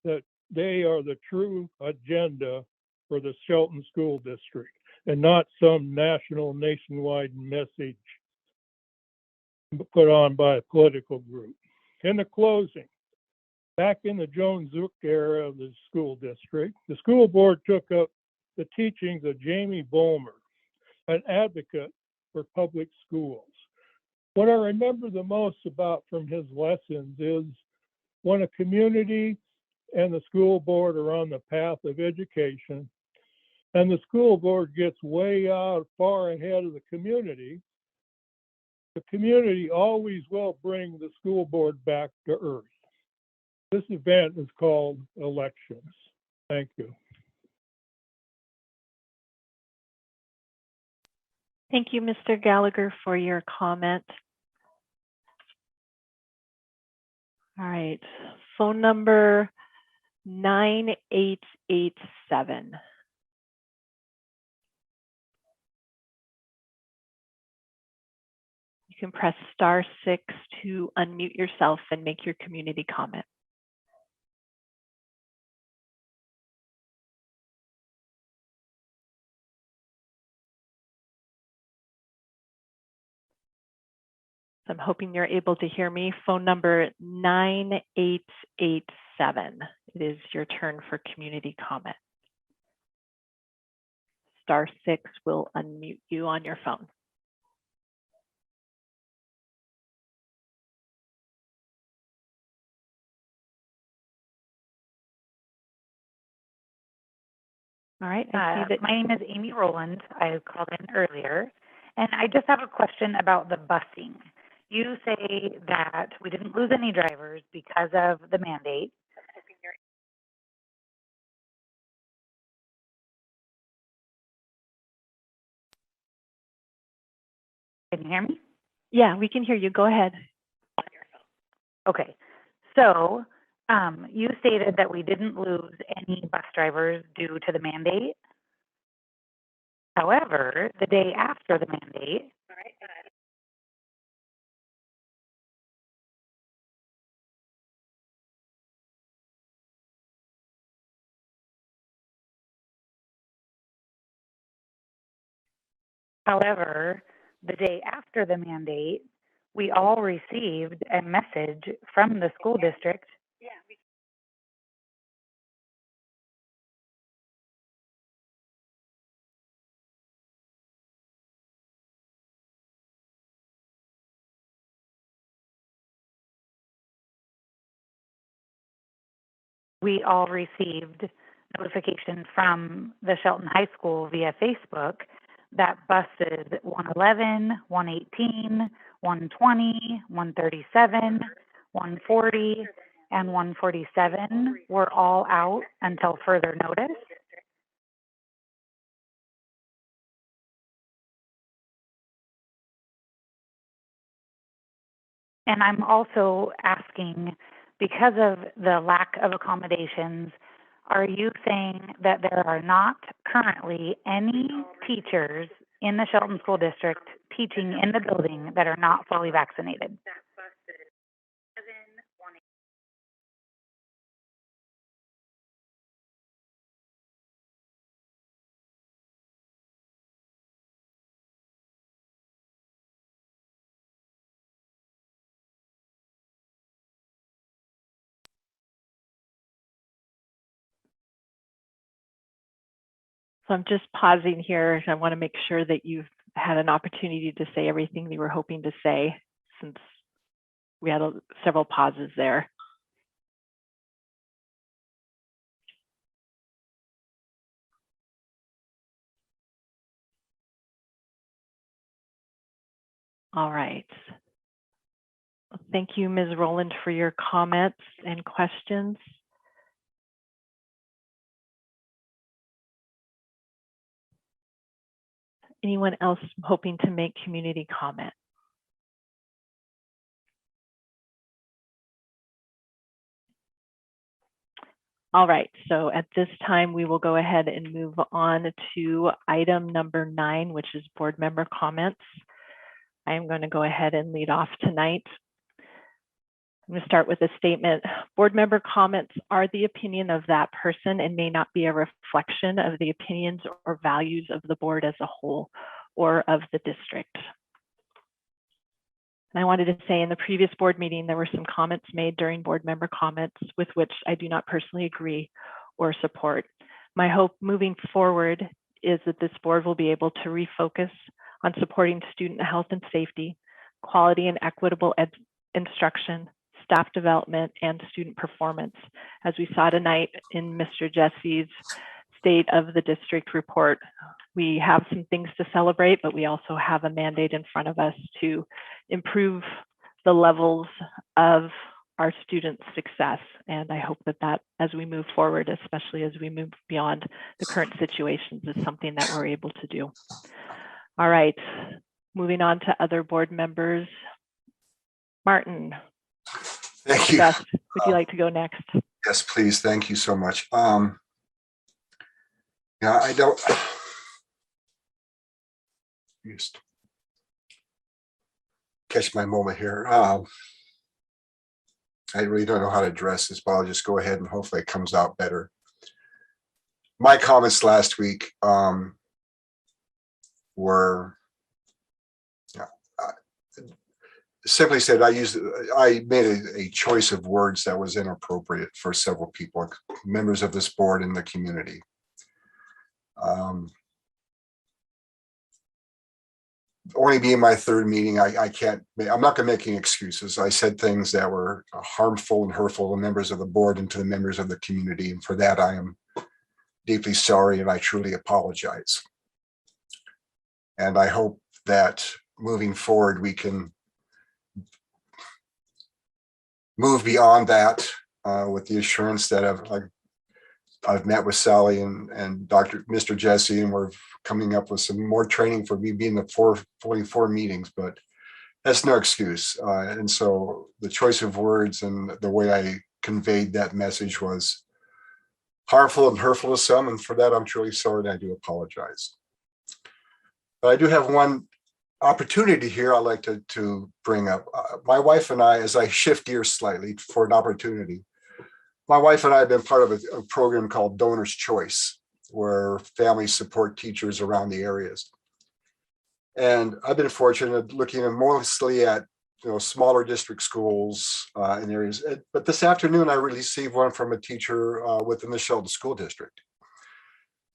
that they are the true agenda for the Shelton School District and not some nationwide message put on by a political group. In the closing, back in the Jones-Zook era of the school district, the school board took up the teachings of Jamie Bulmer, an advocate for public schools. What I remember the most from his lessons is when a community and the school board are on the path of education, and the school board gets way out far ahead of the community always will bring the school board back to earth. This event is called elections. Thank you. Thank you, Mr. Gallagher, for your comment. All right, phone number 9887. You can press *6 to unmute yourself and make your community comment. So I'm hoping you're able to hear me. Phone number 9887. It is your turn for community comment. *6 will unmute you on your phone. All right, I see that. My name is Amy Roland. I called in earlier, and I just have a question about the busing. You say that we didn't lose any drivers because of the mandate. Can you hear me? Yeah, we can hear you. Go ahead. Okay, so you stated that we didn't lose any bus drivers due to the mandate. However, the day after the mandate, we all received a message from the school district. We all received notification from the Shelton High School via Facebook that buses 111, 118, 120, 137, 140, and 147 were all out until further notice. And I'm also asking, because of the lack of accommodations, are you saying that there are not currently any teachers in the Shelton School District teaching in the building that are not fully vaccinated? So I'm just pausing here. I want to make sure that you've had an opportunity to say everything you were hoping to say, since we had several pauses there. All right. Thank you, Ms. Roland, for your comments and questions. Anyone else hoping to make community comment? All right, so at this time, we will go ahead and move on to item number 9, which is board member comments. I am going to go ahead and lead off tonight. I'm going to start with a statement. Board member comments are the opinion of that person and may not be a reflection of the opinions or values of the board as a whole or of the district. And I wanted to say in the previous board meeting, there were some comments made during board member comments with which I do not personally agree or support. My hope moving forward is that this board will be able to refocus on supporting student health and safety, quality and equitable instruction, staff development, and student performance. As we saw tonight in Mr. Jesse's State of the District report, we have some things to celebrate, but we also have a mandate in front of us to improve the levels of our students' success. And I hope that as we move forward, especially as we move beyond the current situations, is something that we're able to do. All right, moving on to other board members. Martin. Thank you. Beth, would you like to go next? Yes, please. Thank you so much. Yeah, I don't. Just catch my moment here. I really don't know how to address this, but I'll just go ahead and hopefully it comes out better. My comments last week were simply said, I made a choice of words that was inappropriate for several people, members of this board and the community. Only being my third meeting, I'm not going to make any excuses. I said things that were harmful and hurtful to members of the board and to the members of the community. And for that, I am deeply sorry and I truly apologize. And I hope that moving forward, we can move beyond that with the assurance that I've met with Sally and Mr. Jesse, and we're coming up with some more training for me being the 44 meetings, but that's no excuse. And so the choice of words and the way I conveyed that message was harmful and hurtful to some, and for that I'm truly sorry and I do apologize. But I do have one opportunity here I'd like to bring up. My wife and I, as I shift gears slightly for an opportunity, my wife and I have been part of a program called Donor's Choice, where families support teachers around the areas. And I've been fortunate looking mostly at smaller district schools in areas. But this afternoon, I received one from a teacher within the Shelton School District.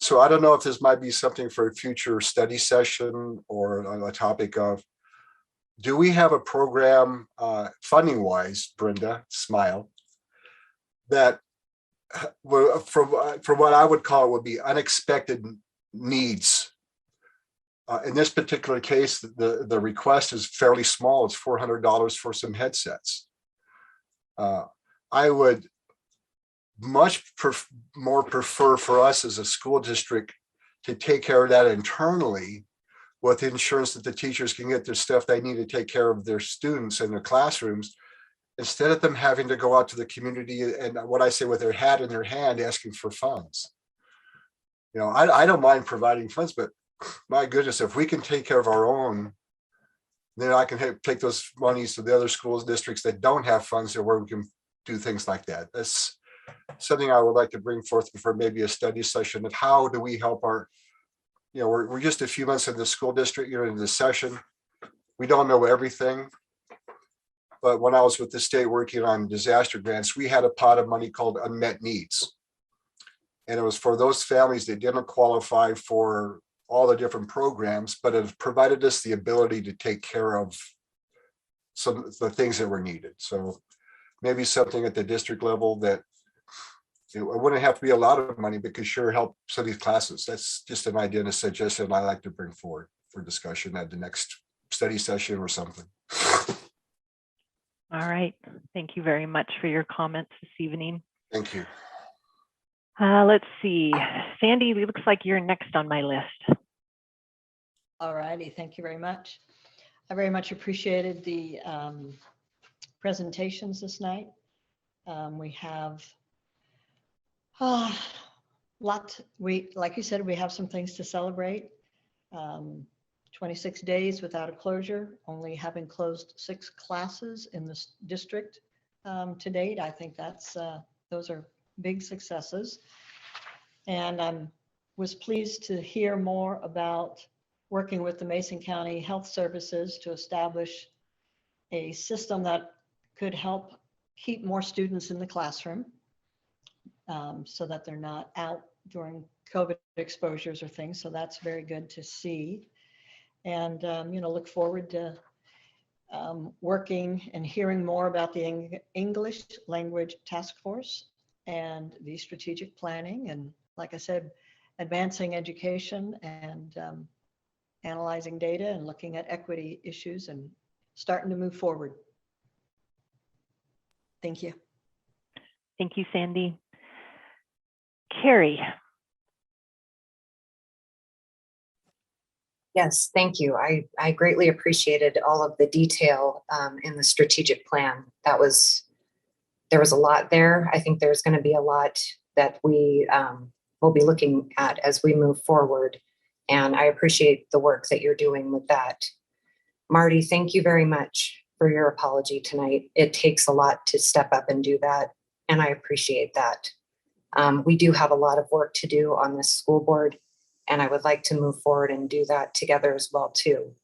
So I don't know if this might be something for a future study session or a topic of, do we have a program funding-wise, Brenda, smile, that from what I would call would be unexpected needs. In this particular case, the request is fairly small. It's $400 for some headsets. I would much more prefer for us as a school district to take care of that internally with the insurance that the teachers can get their stuff they need to take care of their students in their classrooms, instead of them having to go out to the community and what I say with their hat in their hand asking for funds. I don't mind providing funds, but my goodness, if we can take care of our own, then I can take those monies to the other schools, districts that don't have funds where we can do things like that. That's something I would like to bring forth for maybe a study session of how do we help our, we're just a few months in the school district, in the session. We don't know everything. But when I was with the state working on disaster grants, we had a pot of money called unmet needs. And it was for those families that didn't qualify for all the different programs, but it provided us the ability to take care of some of the things that were needed. So maybe something at the district level that it wouldn't have to be a lot of money, but could sure help some of these classes. That's just an idea and a suggestion I like to bring forward for discussion at the next study session or something. All right. Thank you very much for your comments this evening. Thank you. Let's see. Sandy, it looks like you're next on my list. All righty. Thank you very much. I very much appreciated the presentations this night. We have Like you said, we have some things to celebrate. 26 days without a closure, only having closed 6 classes in this district to date. I think those are big successes. And I was pleased to hear more about working with the Mason County Health Services to establish a system that could help keep more students in the classroom so that they're not out during COVID exposures or things. So that's very good to see. And, look forward to working and hearing more about the English Language Task Force and the strategic planning. And like I said, advancing education and analyzing data and looking at equity issues and starting to move forward. Thank you. Thank you, Sandy. Carrie. Yes, thank you. I greatly appreciated all of the detail in the strategic plan. There was a lot there. I think there's going to be a lot that we will be looking at as we move forward. And I appreciate the work that you're doing with that. Marty, thank you very much for your apology tonight. It takes a lot to step up and do that, and I appreciate that. We do have a lot of work to do on this school board, and I would like to move forward and do that together as well too.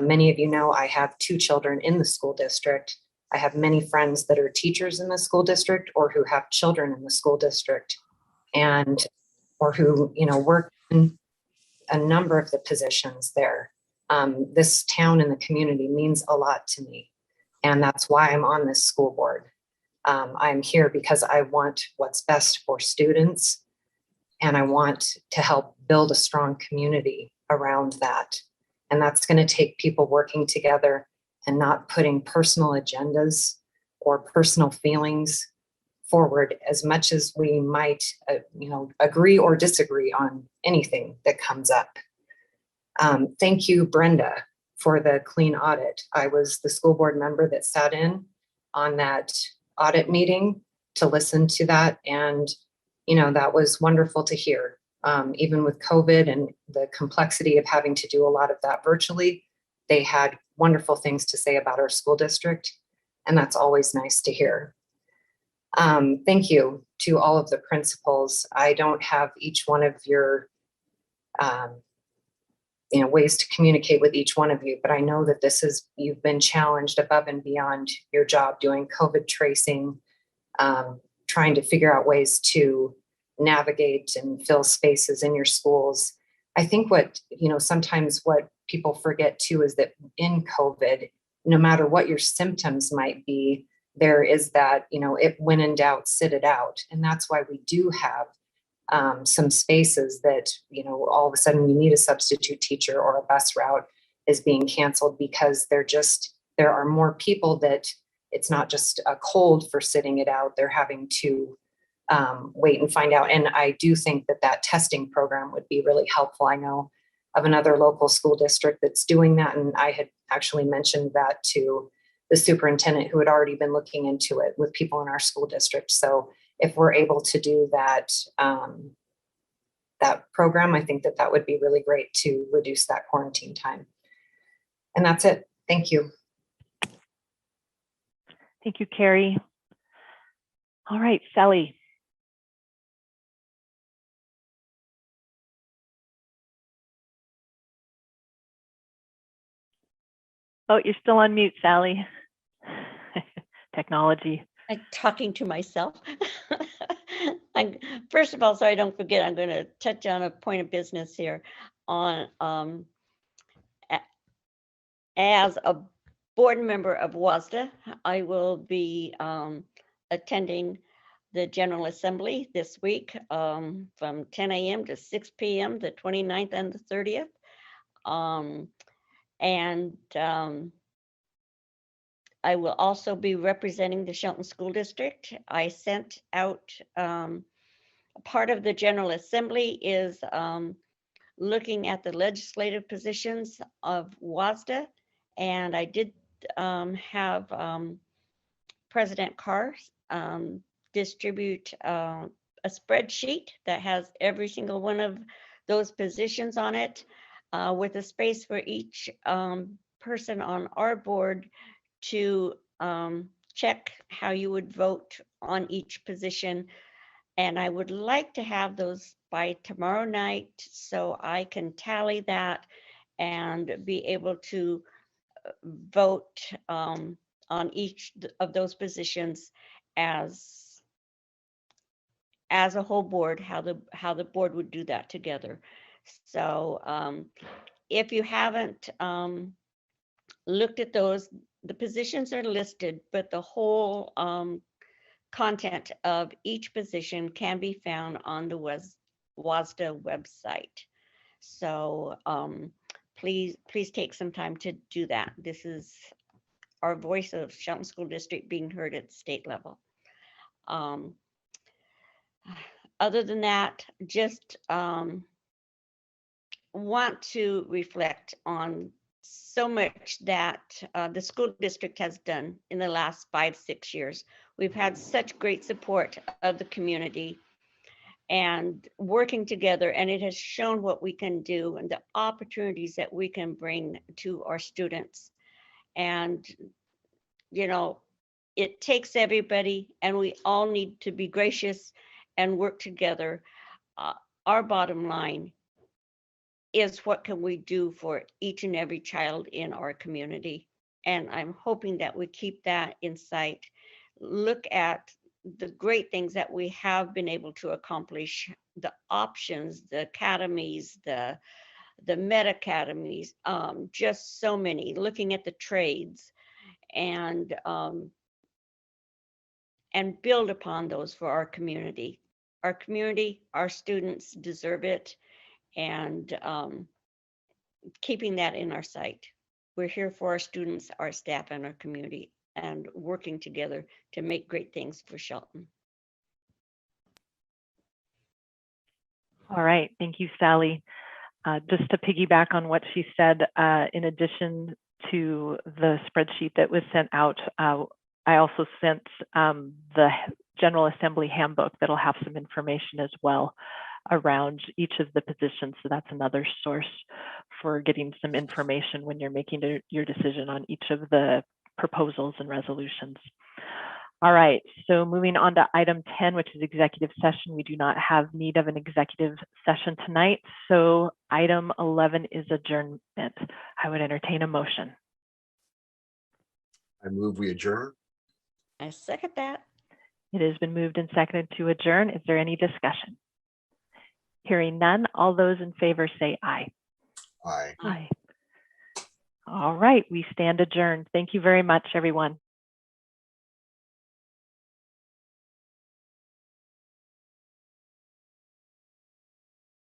Many of you know I have 2 children in the school district. I have many friends that are teachers in the school district or who have children in the school district or who, work in a number of the positions there. This town and the community means a lot to me. And that's why I'm on this school board. I'm here because I want what's best for students, and I want to help build a strong community around that. And that's going to take people working together and not putting personal agendas or personal feelings forward as much as we might, agree or disagree on anything that comes up. Thank you, Brenda, for the clean audit. I was the school board member that sat in on that audit meeting to listen to that. And, that was wonderful to hear. Even with COVID and the complexity of having to do a lot of that virtually, they had wonderful things to say about our school district. And that's always nice to hear. Thank you to all of the principals. I don't have each one of your ways to communicate with each one of you, but I know that you've been challenged above and beyond your job doing COVID tracing, trying to figure out ways to navigate and fill spaces in your schools. I think sometimes what people forget too is that in COVID, no matter what your symptoms might be, there is that, when in doubt, sit it out. And that's why we do have some spaces that, all of a sudden you need a substitute teacher or a bus route is being canceled because there are more people that it's not just a cold for sitting it out. They're having to wait and find out. And I do think that testing program would be really helpful. I know of another local school district that's doing that. And I had actually mentioned that to the superintendent who had already been looking into it with people in our school district. So if we're able to do that, that program, I think that would be really great to reduce that quarantine time. And that's it. Thank you. Thank you, Carrie. All right, Sally. Oh, you're still on mute, Sally. Technology. Like talking to myself. First of all, so I don't forget, I'm going to touch on a point of business here on as a board member of WASDA, I will be attending the General Assembly this week from 10 a.m. to 6 p.m., the 29th and the 30th. I will also be representing the Shelton School District. I sent out, part of the General Assembly is looking at the legislative positions of WASDA. And I did have President Carr distribute a a spreadsheet that has every single one of those positions on it, with a space for each person on our board to check how you would vote on each position. And I would like to have those by tomorrow night so I can tally that and be able to vote on each of those positions as a whole board, how the board would do that together. So if you haven't looked at those, the positions are listed, but the whole content of each position can be found on the WASDA website. So please take some time to do that. This is our voice of Shelton School District being heard at the state level. Other than that, just want to reflect on so much that the school district has done in the last 5-6 years. We've had such great support of the community and working together, and it has shown what we can do and the opportunities that we can bring to our students. And, you know, it takes everybody, and we all need to be gracious and work together. Our bottom line is, what can we do for each and every child in our community? And I'm hoping that we keep that in sight. Look at the great things that we have been able to accomplish, the options, the academies, the med academies, just so many, looking at the trades, and build upon those for our community. Our community, our students deserve it, and keeping that in our sight. We're here for our students, our staff, and our community, and working together to make great things for Shelton. All right, thank you, Sally. Just to piggyback on what she said, in addition to the spreadsheet that was sent out, I also sent the General Assembly handbook that'll have some information as well around each of the positions. So that's another source for getting some information when you're making your decision on each of the proposals and resolutions. All right, so moving on to item 10, which is executive session. We do not have need of an executive session tonight. So item 11 is adjournment. I would entertain a motion. I move we adjourn. I second that. It has been moved and seconded to adjourn. Is there any discussion? Hearing none, all those in favor say aye. Aye. Aye. All right, we stand adjourned. Thank you very much, everyone.